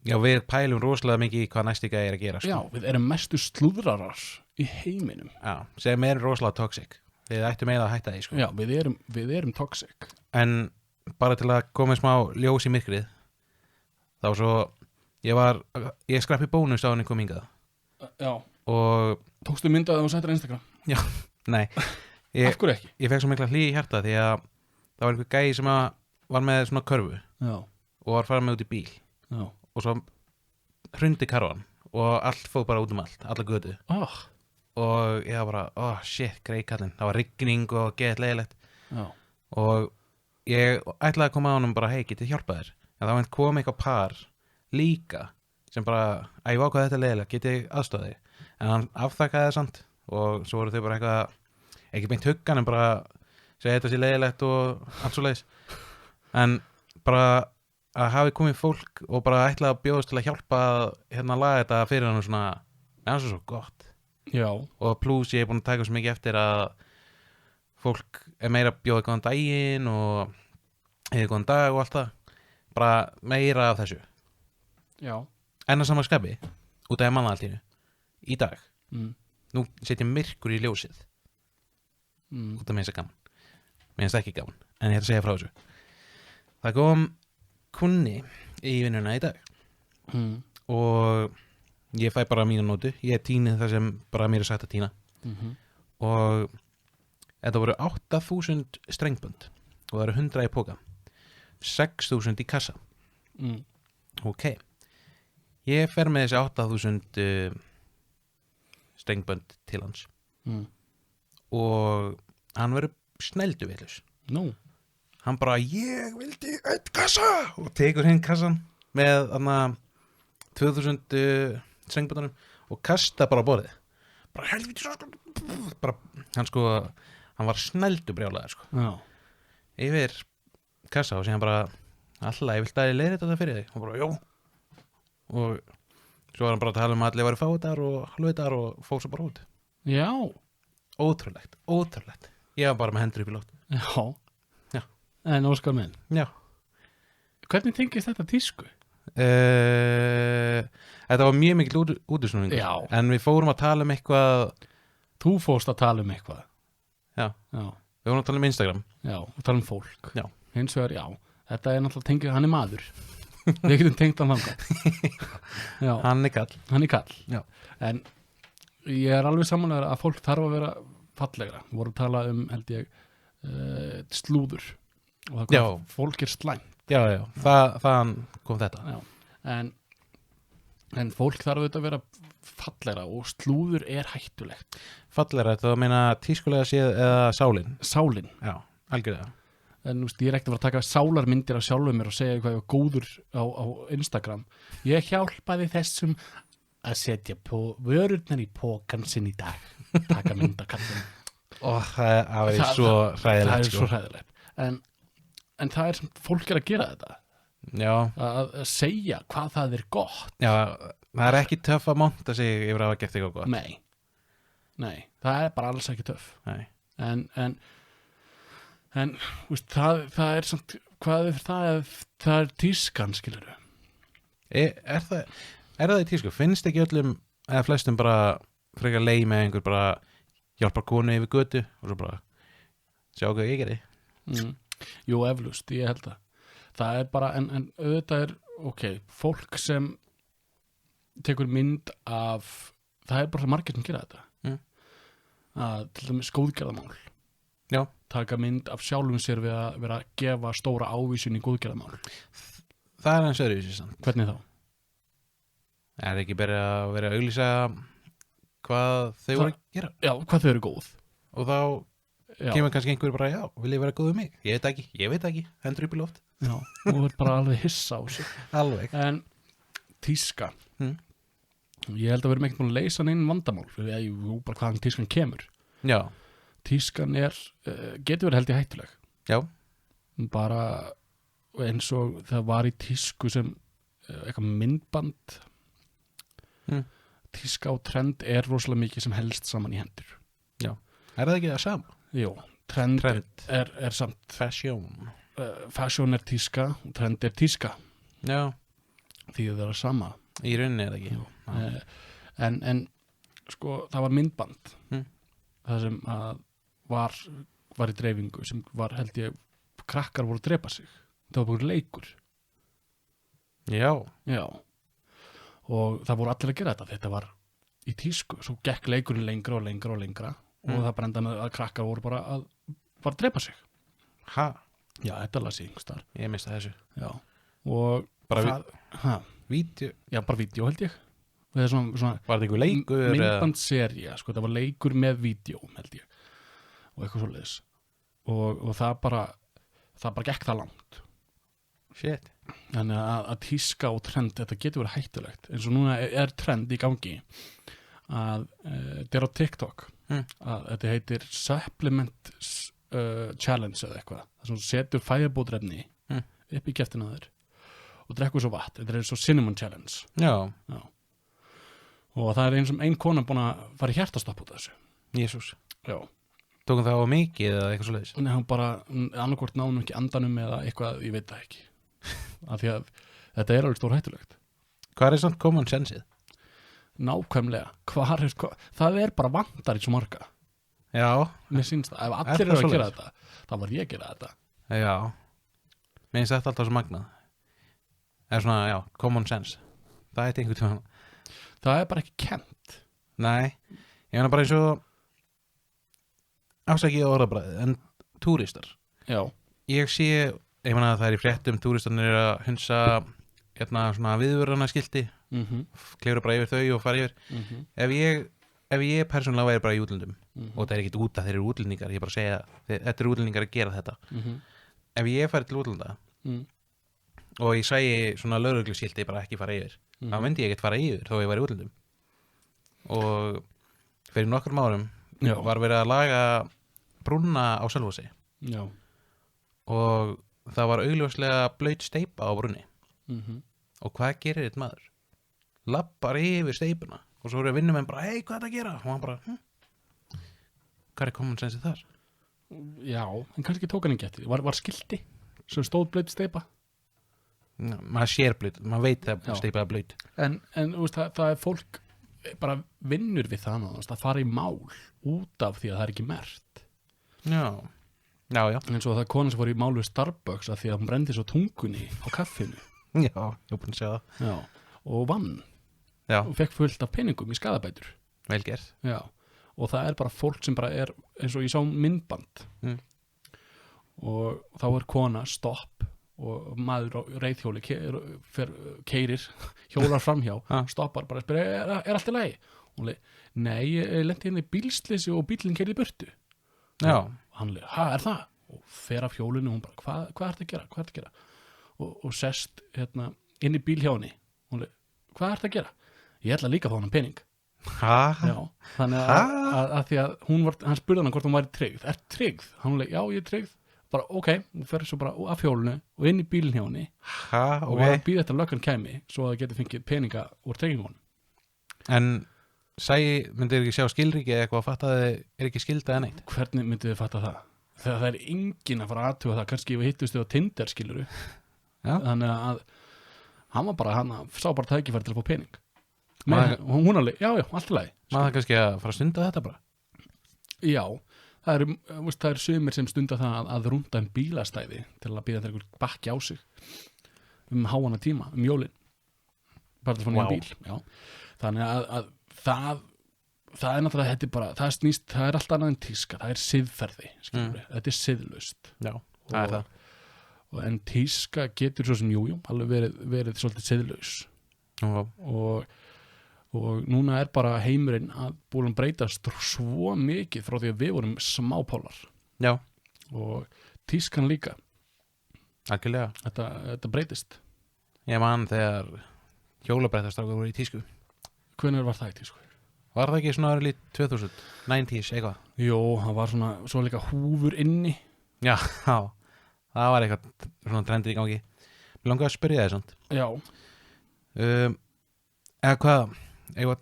Já, við pælum rosalega mikið í hvað næsti gæði er að gera. Já, við erum mestu slúðrarar í heiminum. Já, sem er rosalega toxic. Við ættum eiginlega að hætta því, sko. Já, við erum toxic. En bara til að koma smá ljós í myrkrið, þá svo, ég skrappi bónus á henni kom hingað. Já. Og tókstu myndað og settir á Instagram? Já, nei. Af hverju ekki? Ég fekk svo mikla hlýi í hjarta því að það var einhver gæi sem var með svona körfu. Já. Og var farað með út í bíl. Já. Og svo hrundi karvan og allt fóð bara út allt, alla götu. Og ég var bara, shit, greið kallinn. Það var rigning og geðið leiðilegt. Já. Og ég ætlaði að koma á honum bara, hei, getið hjálpað þér? En þá kom eitthvað par líka sem bara, ég var ákvað þetta leiðilegt, getið aðstöðið. En hann afþakkaði það samt og svo voru þau bara eitthvað, ekki beint huggan en bara segja þetta sér leiðilegt og allt svo leiðis. En bara að hafi komið fólk og bara ætlaði að bjóðast til að hjálpa að laga þetta fyrir hann svona, það er svo gott. Já. Og pluss ég búin að taka svo mikið eftir að fólk er meira að bjóða góðan daginn og hefur góðan dag og allt það. Bara meira af þessu. Já. En að sama skapi, út af mannaðaltínu, í dag, nú setjum myrkur í ljósið. Út af mér finnst það gaman. Mér finnst það ekki gaman, en ég ætla að segja frá þessu. Það kom kunni í vinnuna í dag og ég fæ bara mínu nótu, ég tíni það sem bara mér er sagt að tína og þetta voru 8.000 strengbönd og það eru 100 í póka, 6.000 í kassa. Ok, ég fer með þessi 8.000 strengbönd til hans og hann verður snældu vitlaus. Hann bara, ég vildi einn kassa og tekur hinn kassan með 2.000 strengböndunum og kasta bara á borðið. Bara helviti svo bara, hann var snældu brjálaður sko. Já. Yfir kassa og síðan bara alltaf, ég vildi að ég leiði þetta fyrir þig og bara, jú. Og svo var hann bara að tala að allir væri fáiðar og halvvitar og fór svo bara út. Já. Ótrúlegt. Ég var bara með hendur upp í loft. Já. En Óskar minn. Já. Hvernig tengist þetta tísku? Þetta var mjög mikil útisnúningur. Já. En við fórum að tala um eitthvað. Þú fórst að tala um eitthvað. Já. Við fórum að tala um Instagram. Já, að tala um fólk. Já. Hins vegar, já. Þetta er náttúrulega tengið, hann er maður. Við getum tengt hann þangað. Já. Hann er kall. Já. En ég er alveg samanlega að fólk þarf að vera fallegra. Við vorum að tala um, held ég, slúður. Og það kom, fólk er slæmt. Já, þaðan kom þetta. Já. En fólk þarf auðvitað að vera fallegra og slúður er hættulegt. Fallegra, þú meina tískulega séð eða sálin? Sálin. Já, algjörlega. En ég er ekkert að vera að taka sálarmyndir af sjálfum mér og segja hvað ég var góður á Instagram. Ég hjálpaði þessum að setja vörurnar í pókan sinn í dag. Taka mynd af kallinu. Það er svo hræðilegt. Það er svo hræðilegt. En það er sem fólk er að gera þetta. Já. Að segja hvað það er gott. Já, það er ekki töff að monta sig yfir að hafa gert eitthvað gott. Nei, það er bara alls ekki töff. Nei. En það er samt, hvað er það er tískan, skilurðu. Er það í tísku? Finnst ekki öllum, eða flestum bara frekar leið með einhver bara hjálpar konu yfir götu og svo bara sjá hvað ég geri. Jú, eflaust, ég held að það er bara, en auðvitað er fólk sem tekur mynd af, það er bara margir sem gera þetta að til dæmis góðgerðamál. Já. Taka mynd af sjálfum sér við að vera að gefa stóra ávísun í góðgerðamál. Það er hans öðruvísi samt. Hvernig þá? Er ekki bara að vera að auglýsa hvað þau voru að gera? Já, hvað þau eru góð. Og þá kemur kannski einhver bara, já, vil ég vera góð við mig? Ég veit ekki, hendur upp í loft. Já, þú verður bara alveg hissa á sig. Alveg. En tíska, ég held að við erum ekkert búin að leysa neinn vandamál, fyrir að bara hvaðan tískan kemur. Já. Tískan getur verið held í hættuleg. Já. Bara eins og það var í tísku sem eitthvað myndband. Tíska og trend rosalega mikið sem helst saman í hendur. Já. Er það ekki það sama? Jú, trend. Er samt. Fashion tíska og trend tíska. Já. Því það sama. Í rauninni það ekki. En sko, það var myndband. Það sem að var í dreifingu sem var, held ég, krakkar voru að drepa sig. Það var bara leikur. Já. Og það voru allir að gera þetta var í tísku. Svo gekk leikurinn lengra og lengra og það brenda með að krakkar voru bara að drepa sig. Ha? Já, þetta las ég einhvers þar. Ég mista þessu. Já. Og bara vídeo? Já, bara vídeo held ég. Svona var þetta einhver leikur? Myndbandserja, sko, það var leikur með vídeo held ég. Og eitthvað svoleiðis. Og það bara gekk það langt. Shit. Þannig að tíska og trend, þetta getur verið hættulegt. Eins og núna trend í gangi að þetta á TikTok að þetta heitir Supplement Challenge eða eitthvað. Það sem setur fæðubótrefni upp í kjeftina þér og drekkur svo vatn. Þetta svo Cinnamon Challenge. Já. Og það eins og ein kona búin að fara í hjartastopp út af þessu. Jesús. Já. Tókum það á mikið eða eitthvað svo leiðis? Nei, hann bara annarkvort náðum ekki andanum eða eitthvað, ég veit það ekki. Af því að þetta alveg stór hættulegt. Hvað samt common sense-ið? Nákvæmlega. Það bara vantar í svo marga. Já. Mér sýnst það. Ef allir að gera þetta, þá var ég að gera þetta. Já. Mér finnst þetta alltaf svo magnað. Eða svona, já, common sense. Það heit einhvern tímann. Það bara ekki kennt. Nei. Ég meina bara eins og afsakið orðabræðið, en túristar. Já. Ég meina að það í fréttum túristarnir að hunsa svona viðvörana skilti, klifra bara yfir þau og fara yfir. Ef ég persónulega væri bara í útlöndum, og það ekkert út að þeir eru útlendingar, ég bara segja, þetta eru útlendingar að gera þetta. Ef ég færi til útlanda og ég sæi svona lögregluskilti bara ekki fara yfir, þá myndi ég ekkert fara yfir þó ég væri í útlöndum. Og fyrir nokkrum árum var verið að laga brúna á Selfossi. Já. Og það var augljóslega blaut steypa á brúnni. Og hvað gerir þetta maður? Lappar yfir steypuna og svo eru vinnumenn bara, hei, hvað er þetta að gera? Og hann bara, hvað common sense þar? Já, en kannski tók hann ekki eftir. Var skilti sem stóð blaut steypa? Maður sér blaut, maður veit að steypa er blaut. En það fólk bara vinnur við það að fara í mál út af því að það ekki merkt. Já. En svo það kona sem fór í mál við Starbucks að því að hún brendi svo tungunni á kaffinu. Já, ég búin að segja það. Já, og vann. Já. Og fekk fullt af peningum í skaðabætur. Vel gert. Já, og það bara fólk sem bara eins og ég sá myndband. Og þá kona stopp og maður á reiðhjóli keyrir, hjólar framhjá, stoppar bara, spyrir, allt í lagi? Hún leið, nei, ég lendi hérna í bílsleysi og bílinn keyrði í burtu. Já. Og hann leið, er það? Og fer af hjólinu og hún bara, hvað er þetta að gera? Og sest inn í bíl hjá henni. Hún leið, hvað er þetta að gera? Ég ætla líka að fá hann pening. Já, þannig að því að hann spurði hann hvort hún væri tryggð. Er tryggð? Hann leið, já, ég er tryggð. Bara, ok, hún fer svo bara af hjólinu og inn í bílinn hjá henni og var að býða þetta löggan kæmi svo að það geti fengið peninga úr tryggingunum. En myndir ekki sjá skilríki eða eitthvað að fatta að þið ekki skildað en eitt? Hvernig myndir þið fatta það? Þegar það enginn að fara að aðtuga það, kannski við hittustu á Tinder, skiluru. Þannig að hann var bara, hann sá bara tækifæri til að fá pening. Og hún alveg, já, allt í lagi. Maður kannski að fara að stunda þetta bara? Já. Það eru sumir sem stunda það að rúnda bílastæði til að býða þeir einhver bakki á sig háana tíma, jólin bara til að fá nýjan bíl. Já. Þannig að það náttúrulega þetta bara, það allt annað en tíska, það siðferði, þetta siðlaust. Já, það það. En tíska getur svo sem alveg verið svolítið siðlaus. Og núna bara heimurinn að búin að breytast svo mikið frá því að við vorum smápólar. Já. Og tískan líka. Algjörlega. Þetta breytist. Ég man þegar hjólabrettastrákar voru í tísku. Hvenær var það í tísku? Var það ekki svona árið 2000, 90s eitthvað? Jó, það var svona, svo líka húfur inni. Já, það var eitthvað svona trendir í gangi. Mér langaði að spyrja það svona. Já. Eða hvað, ég var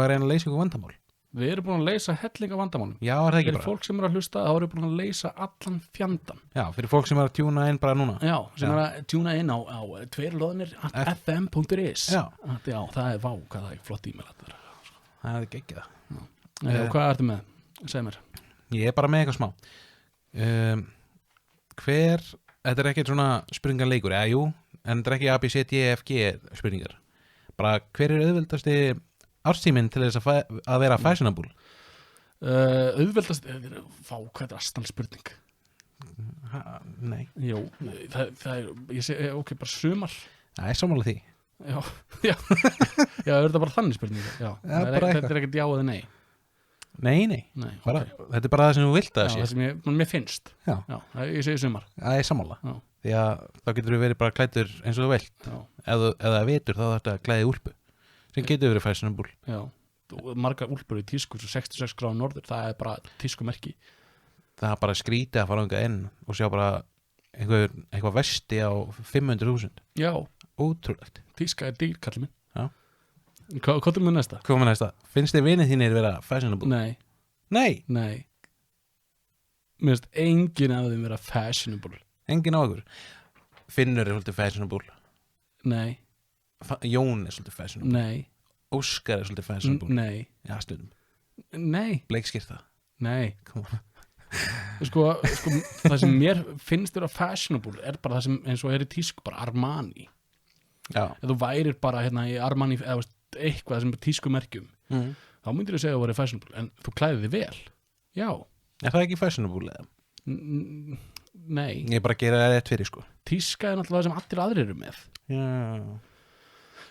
að reyna að leysa ykkur vandamál. Við erum búin að leysa hellinga vandamálum. Já, er það ekki bara? Fyrir fólk sem er að hlusta, þá erum við búin að leysa allan fjandan. Já, fyrir fólk sem er að tjúna inn bara núna. Já, sem er að tjúna inn á 2loðnir@fm.is. Já. Já, það er hvað það er flott e-mail að vera. Það er ekki það. Hvað ertu með? Segð mér. Ég er bara með eitthvað smá. Þetta er ekki svona spurningarleikur, eða jú, en þetta er ekki ABCDEFG spurningar. Bara hver er auðveldasti árstíminn til þess að vera fashionable? Auðveldast hvað er astan spurning? Nei. Jú, það er ég segi, ok, bara sumar. Það er sammála því. Já, þetta bara þannig spurning. Já, þetta er ekkert já eða nei. Nei. Bara, okay. Þetta er bara það sem þú vilt að sé. Það sem mér finnst. Já, ég segi sumar. Það er sammála. Því að þá getur þú verið bara klæddur eins og þú vilt. Eða vitur þá þetta klæði úlpu sem getur verið fashionable. Já, margar úlpur í tísku 66 gráður norður, það er bara tískumerki. Það er bara skrítið að fara ánga inn og sjá bara eitthvað vesti á 500.000. Já. Ótrúlegt. Tíska er dýr, kallið minn. Já. Hvað er með næsta? Hvað með næsta? Finnst þið vinið þínir vera fashionable? Nei. Mér finnst enginn af þeim vera fashionable. Enginn á okkur? Finnur er svolítið fashionable. Nei. Jón er svolítið fashionable. Nei. Óskar er svolítið fashionable. Nei. Já, stundum. Nei. Bleikskyrta. Nei. Sko, það sem mér finnst vera fashionable er bara það sem eins og er í tísku, bara Armani. Já. Ef þú værir bara hérna í Armani eða eitthvað sem er tískumerkjum, þá myndir ég segja að það voru fashionable, en þú klæðir þig vel. Já. Er það ekki fashionable eða? Nei. Ég bara gera það rétt fyrir, sko. Tíska er náttúrulega það sem allir aðrir eru með. Já.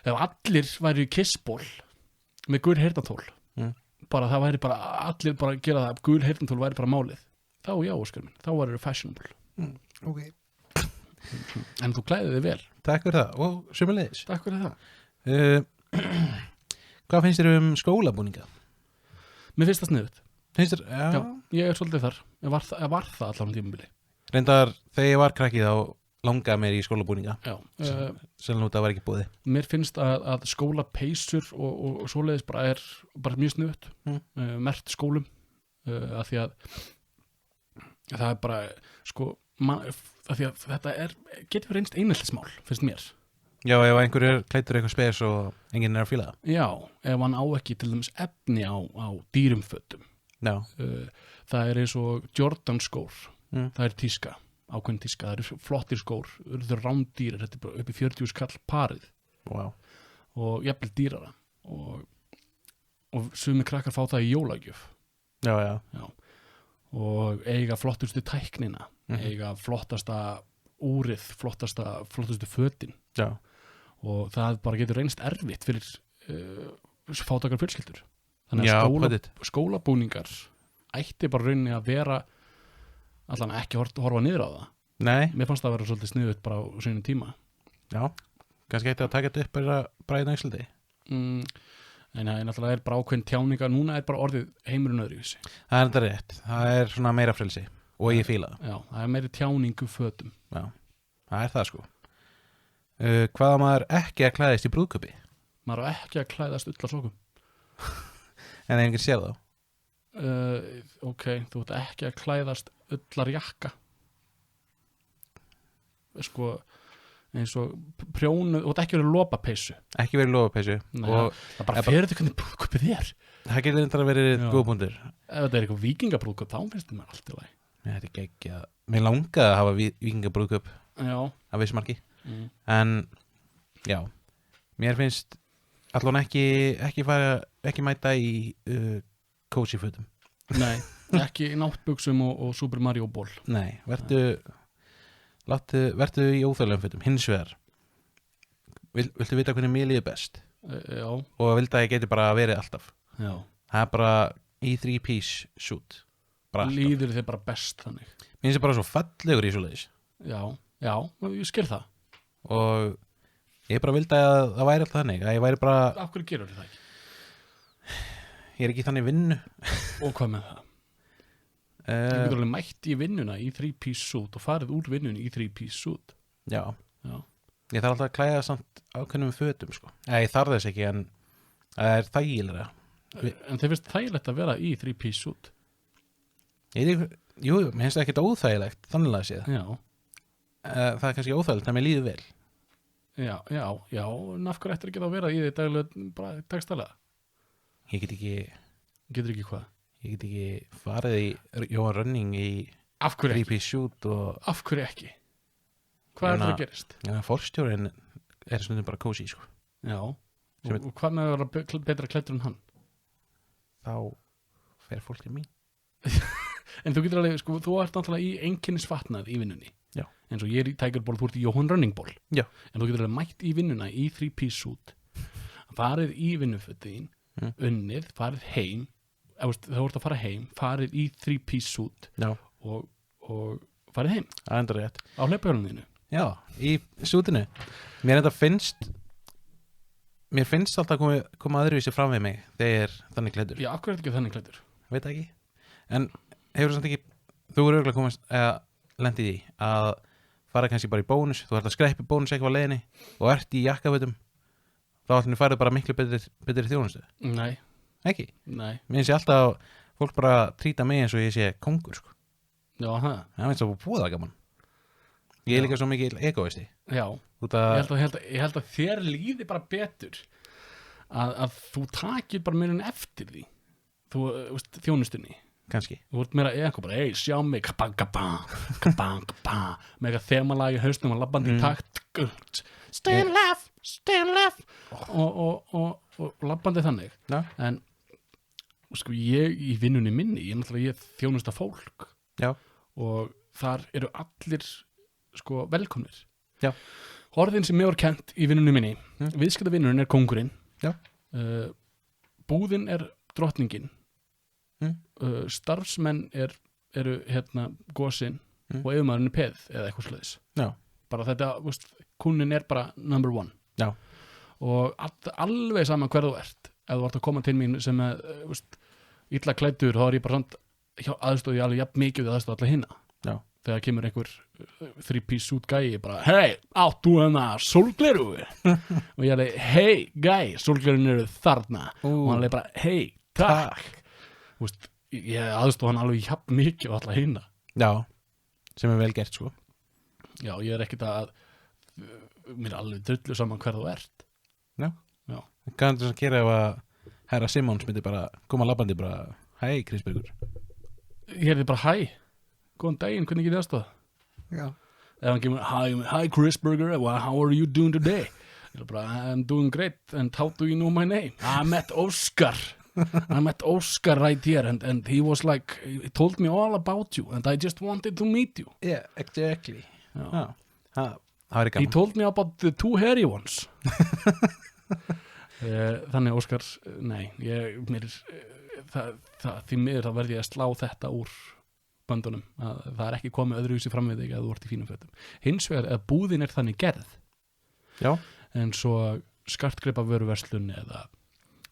Ef allir væri í kissból með gul heyrnartól, bara það væri bara, allir bara gera það, gul heyrnartól væri bara málið, þá já, Óskar minn, þá væri það fashionable. Ok. En þú klæðir þig vel. Takk fyrir það, og sömuleiðis. Takk fyrir það. Hvað finnst þér skólabúninga? Mér finnst það sniðugt. Finnst þér? Já, ég er svolítið þar. Ég var það allan tímabili. Reyndar, þegar ég var krakkið þá langaði mér í skólabúninga. Já. Selvan út að það var ekki búið. Mér finnst að skólapeysur og svoleiðis bara er bara mjög sniðugt. Mert skólum. Af því að það er bara, sko, af því að þetta getur reynst einheltismál, finnst mér. Já, ef einhver klæddur eitthvað spes og enginn er að fíla það. Já, ef hann á ekki til dæmis efni á dýrum fötum. Já. Það er eins og Jordan skór. Það er tíska, ákveðin tíska. Það eru flottir skór, það eru rándýrar, þetta er bara upp í 40 skall parið. Wow. Og jafnvel dýrara. Og sumir krakkar fá það í jólagjöf. Já. Og eiga flottustu tæknina, eiga flottasta úrið, flottustu fötin. Já. Og það bara getur reynst erfitt fyrir fátækar fjölskyldur. Þannig að skólabúningar ætti bara rauninni að vera allan ekki horfa niður á það. Nei. Mér fannst það að vera svolítið sniðugt bara á sínum tíma. Já, kannski ætti að taka þetta upp bara í næstildi. En það náttúrulega er bara ákveðin tjáninga, núna er bara orðið heimurinn öðruvísi. Það er þetta rétt, það er svona meira frelsi og ég fíla það. Já, það er meiri tjáningu fötum. Já, það er það sko. Hvað á maður ekki að klæðast í brúðkaupi? Maður á ekki að klæðast ullarsokkum. En enginn sér þá? Ok, þú ert ekki að klæðast ullarjakka. Sko, eins og prjónu, þú ert ekki verið lopapeysu. Ekki verið lopapeysu. Það bara fyrir þetta hvernig brúðkaupið er. Það getur þetta að verið góðbúndir. Ef þetta er eitthvað víkingabrúðkaup, þá finnst þetta mér allt í lagi. Þetta er ekki að, mér langaði að hafa víkingabrúðkaup af vissmarki. En já, mér finnst allan ekki mæta í cozy fötum. Nei, ekki í náttbuxum og Super Mario ból. Nei, vertu í óþægilegum fötum. Hins vegar viltu vita hvernig mér líður best? Já. Og vildu að ég geti bara verið alltaf. Já. Það er bara í 3-piece suit, líður þið bara best þannig. Mér finnst það bara svo fallegur í svoleiðis. Já, ég skil það. Og ég bara vildi að það væri alltaf þannig, að ég væri bara... Af hverju gerur þið það ekki? Ég er ekki þannig vinnu. Og hvað með það? Ég getur alveg mætt í vinnuna í 3-piece suit og farið úr vinnunni í 3-piece suit. Já. Ég þarf alltaf að klæða samt ákveðnum fötum, sko. Ég þarf þess ekki, en það er þægilega. En þið finnst þægilegt að vera í 3-piece suit? Jú, mér finnst það ekkert óþægilegt, þannig að séð. Já. Það er kannski óþægilegt að mér líður vel. Já, en af hverju ættir ekki að vera í því daglega dagstælega? Ég get ekki... Getur ekki hvað? Ég get ekki farið í Jóhann Rönning í 3-piece suit og... Af hverju ekki? Hvað er það að gerist? Já, forstjórinn er stundum bara kósi, sko. Já, og hvað með að vera betra klæddur en hann? Þá fer fólk til mín. En þú getur alveg, sko, þú ert náttúrulega í einkennisfatnað í vinnunni. Já. Eins og ég er í Tigerból, þú ert í Jóhann Rönning ból. Já. En þú getur alveg mætt í vinnuna í 3-piece suit, farið í vinnufötin, unnið, farið heim, þá ert að fara heim, farið í 3-piece suit og farið heim. Það er enda rétt. Á hlaupahjólinu þínu. Já, í sútinu. Mér finnst alltaf að koma öðruvísi fram við mig þegar þannig klæddur. Já, af hverju er þetta ekki þannig klæddur? Veit ekki. En hefur samt ekki, þú eru örugglega komast lendið í að fara kannski bara í bónus, þú ert að skreppi bónus eitthvað á leiðinni og ert í jakkafötum, þá ætlum farið bara miklu betri þjónustu. Nei. Ekki? Nei. Mér finnst ég alltaf að fólk bara trýta mig eins og ég sé kongur, sko. Já, það. Það finnst það búið það gaman. Ég er líka svo mikil egoisti. Já, ég held að þér líði bara betur að þú takir bara meira en eftir því. Þú veist, þjónustunni. Kannski. Þú ert meira eitthvað bara, sjá mig, kabang, með eitthvað þemalagi hausnum og labbandi í takt. Stay and laugh. Og labbandi þannig. Já. En, sko, ég í vinnunni minni, ég þjónusta fólk. Já. Og þar eru allir... sko velkomnir. Já. Orðin sem mér var kent í vinnunni minni, viðskiptavinnurinn er kóngurinn. Já. Búðin er drottningin. Starfsmenn eru gósin og yfirmaðurinn er peð eða eitthvað slags. Já. Bara þetta, kunnin er bara number one. Já. Og alveg saman hver þú ert. Ef þú ert að koma til mín sem illa klæddur, þá er ég bara aðstóði alveg jafn mikið við aðstóði alla hinna. Já. Þegar kemur einhver 3-piece suit gæi bara, hei, áttu sólgleru? Og ég alveg, hei, gæi, sólglerun eru þarna. Og hann alveg bara, hei, takk. Ég aðstóð hann alveg jafn mikið og alla hinna. Já, sem er vel gert, sko. Já, ég er ekkert að mér er alveg drullu saman hver þú ert. Já. Hvað er þetta að gera ef að herra Simons myndi bara koma labbandi bara, hei, Krisbergur? Ég er bara, hæ. Góðan daginn, hvernig get ég aðstoða? Já. Ef hann kemur, hi Chris Burger, how are you doing today? Ég er bara, I'm doing great, and how do you know my name? I met Oscar right here, and he was like, he told me all about you, and I just wanted to meet you. Yeah, exactly. Já. Það var gaman. He told me about the 2 hairy ones. Þannig, Oscar, nei, því miður þá verði ég að slá þetta úr böndunum, að það er ekki komið öðruvísi fram við þig að þú ert í fínum fötum. Hins vegar, ef búðin er þannig gerð, já, en svo skartgreipa vöruverslun eða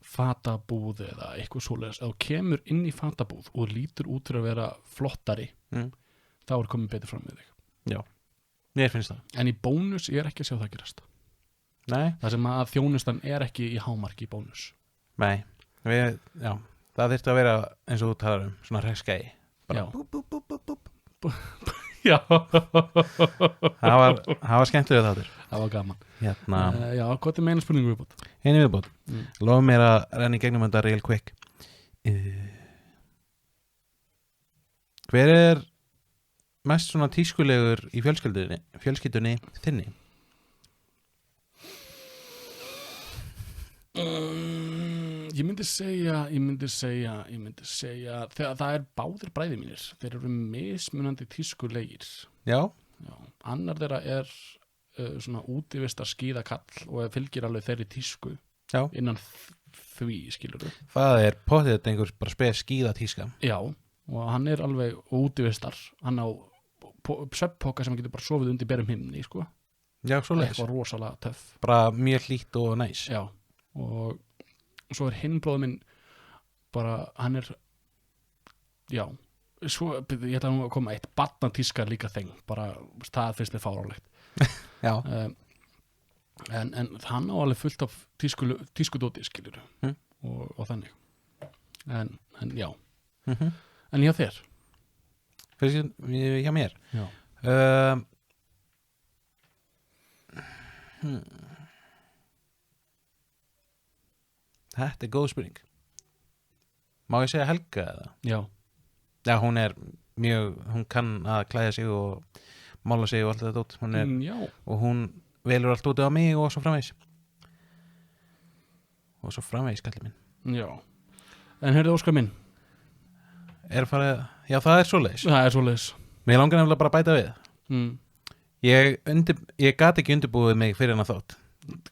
fatabúð eða eitthvað svoleiðis, ef þú kemur inn í fatabúð og lítur út fyrir að vera flottari, þá er komið betur fram við þig. Já, mér finnst það. En í bónus er ekki að sjá það gerast. Nei. Það sem að þjónustan er ekki í hámarki í bónus. Nei, það þyrfti að vera eins og þú talar svona hrekskæi. Bara búp. Já. Það var skemmtilega þáttur. Það var gaman. Já, hvað er meina spurningu viðbót? Einu viðbót. Lofa mér að renna í gegnum þetta real quick. Hver er mest svona tískulegur í fjölskyldunni þinni? Ég myndi segja þegar það er báðir bræði mínir, þeir eru mismunandi tískulegir. Já. Annar þeirra er svona útivistar skíðakall og fylgir alveg þeirri tísku. Já. Innan því, skilur þú. Það er potið einhver bara spes skíðatíska. Já, og hann er alveg útivistar, hann á svefnpoka sem hann getur bara sofið undir berum himni sko. Já, svoleiðis. Eitthvað rosalega töff. Bara mjög hlýtt og næs. Já, og svo er hinn bróður minn bara, hann er já, svo ég ætla nú að koma eitt barnatíska líka þeng, bara það finnst mér fáránlegt. Já. En hann á alveg fullt af tískudóti skilur og þannig en já en hjá þér? Hjá mér? Já. Þetta er góð spurning. Má ég segja Helga eða? Já. Já, hún er mjög, hún kann að klæða sig og mála sig og allt þetta út. Hún er, og hún velur allt út á mig og svo framvegis. Og svo framvegis, kallið minn. Já. En heyrðu Óskar minn? Já, það er svoleiðis. Það er svoleiðis. Mér langar nefnilega bara að bæta við. Ég gat ekki undirbúið mig fyrir annan þátt.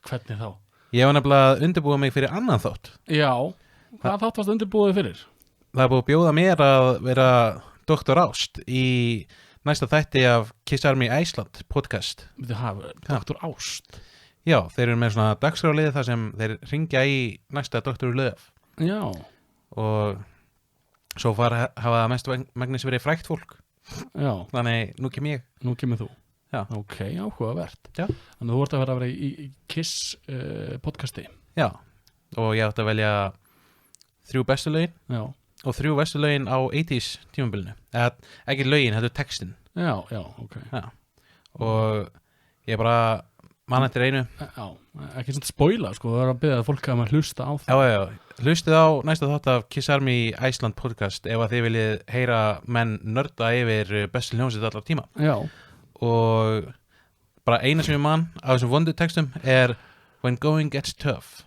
Hvernig þá? Ég var nefnilega að undirbúið mig fyrir annan þátt. Já, hvað þátt varst undirbúið fyrir? Það er búið að bjóða mér að vera Dr. Ást í næsta þætti af Kiss Army Iceland podcast. Dr. Ást? Já, þeir eru með svona dagskrárlið þar sem þeir ringja í næsta Dr. Löf. Já. Og svo hafa það mest megnis verið frækt fólk. Já. Þannig nú kem ég. Nú kemur þú. Já. Ok, áhugavert. Já. Þannig að þú vart að vera í Kiss podcasti. Já, og ég átti að velja 3 bestu lögin. Já. Og 3 bestu lögin á 80s tímabilinu. Ekki lögin, þetta er textin. Já, ok. Já. Og ég bara man eftir einu. Já, ekki svona spoila sko, það er að byrja að fólk að maður hlusta á það. Já, hlustið á næsta þátt af Kiss Army Iceland podcast ef að þið viljið heyra menn nörda yfir bestu hljómsveit allar tíma. Já. Og bara eina sem ég man af þessum vondu textum er When going gets tough,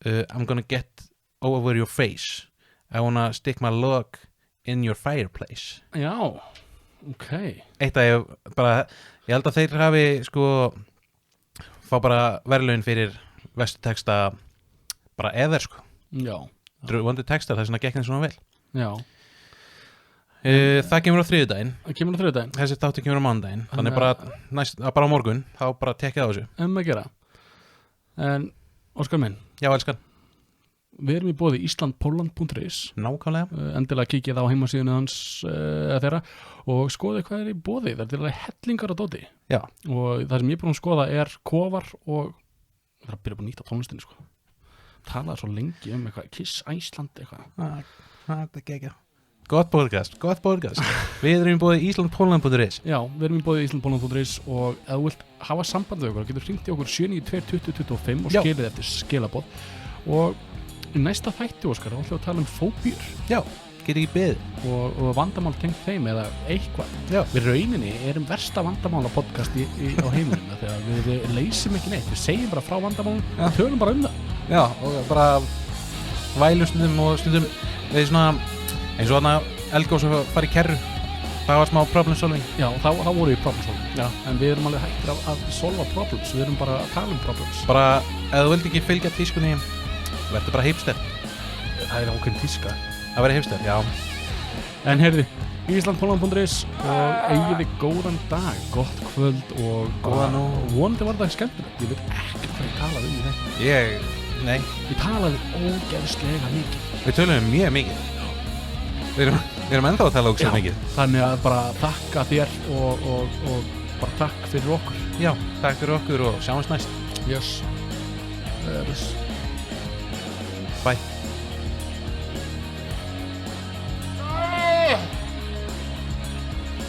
I'm gonna get over your face. I wanna stick my log in your fireplace. Já, ok. Eitt að ég held að þeir hafi sko fá bara verðlaun fyrir vestu texta bara eðer sko. Já. Vondu textar, það er svona gekk þeim svona vel. Já. Það kemur á þriðjudaginn. Það kemur á þriðjudaginn. Þessi þáttur kemur á mánudaginn. Þannig bara á morgun, þá bara tekkið á þessu. Að gera. En Óskar minn. Já, elskan. Við erum í boði islandpoland.is. Nákvæmlega. Endilega kíkið á heimasíðunni hans þeirra og skoðið hvað er í boði. Það er til að hellingar á dóti. Já. Og það sem ég er búin að skoða er kofar og það er að byrja búin að nýta tónlistinni sko. Talaði svo lengi um eitthvað Kiss Iceland eitthvað. Það er ekki ekki. Gott podcast. Við erum í boði islandpoland.is. Já, við erum í boði islandpoland.is og ef þú vilt hafa samband við okkur, getur hringt í okkur 792-2025 og skilið eftir skilaboð. Og í næsta þætti, Óskar, þá ætlum við að tala um fóbíur. Já, get ekki beðið. Og vandamál tengt þeim eða eitthvað. Já. Við rauninni erum versta vandamála podcast á heiminum þegar við leysum ekki neitt. Við segjum bara frá vandamálum og tölum bara um það. Já, og bara vælum stundum og stundum við svona eins og þarna Elgós að fara í kerru. Það var smá problem solving. Já, þá voru við problem solving. Já. En við erum alveg hættir að solva problems. Við erum bara að tala um problems. Bara, ef þú vilt ekki fylgja tískunni, verður bara hipster. Það er ákveðin tíska. Það verður hipster, já. En heyrði, islandpoland.is og eigið þið góðan dag, gott kvöld og góðan og vonandi var það skemmtilegt. Ég veit ekki hvað ég talaði um í þetta. Nei. Ég talaði ógeðslega mikið. Við tölum mjög mikið. Við erum ennþá að tala ógeðslega mikið. Þannig að bara þakka þér og bara takk fyrir okkur. Já, takk fyrir okkur og sjáumst næst. Yes. Bye.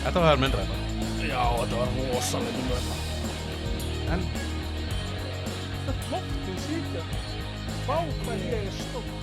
Þetta var myndræða. Já, þetta var rosalega myndræða. En það tókti sýkja. Vá hvað ég er stór.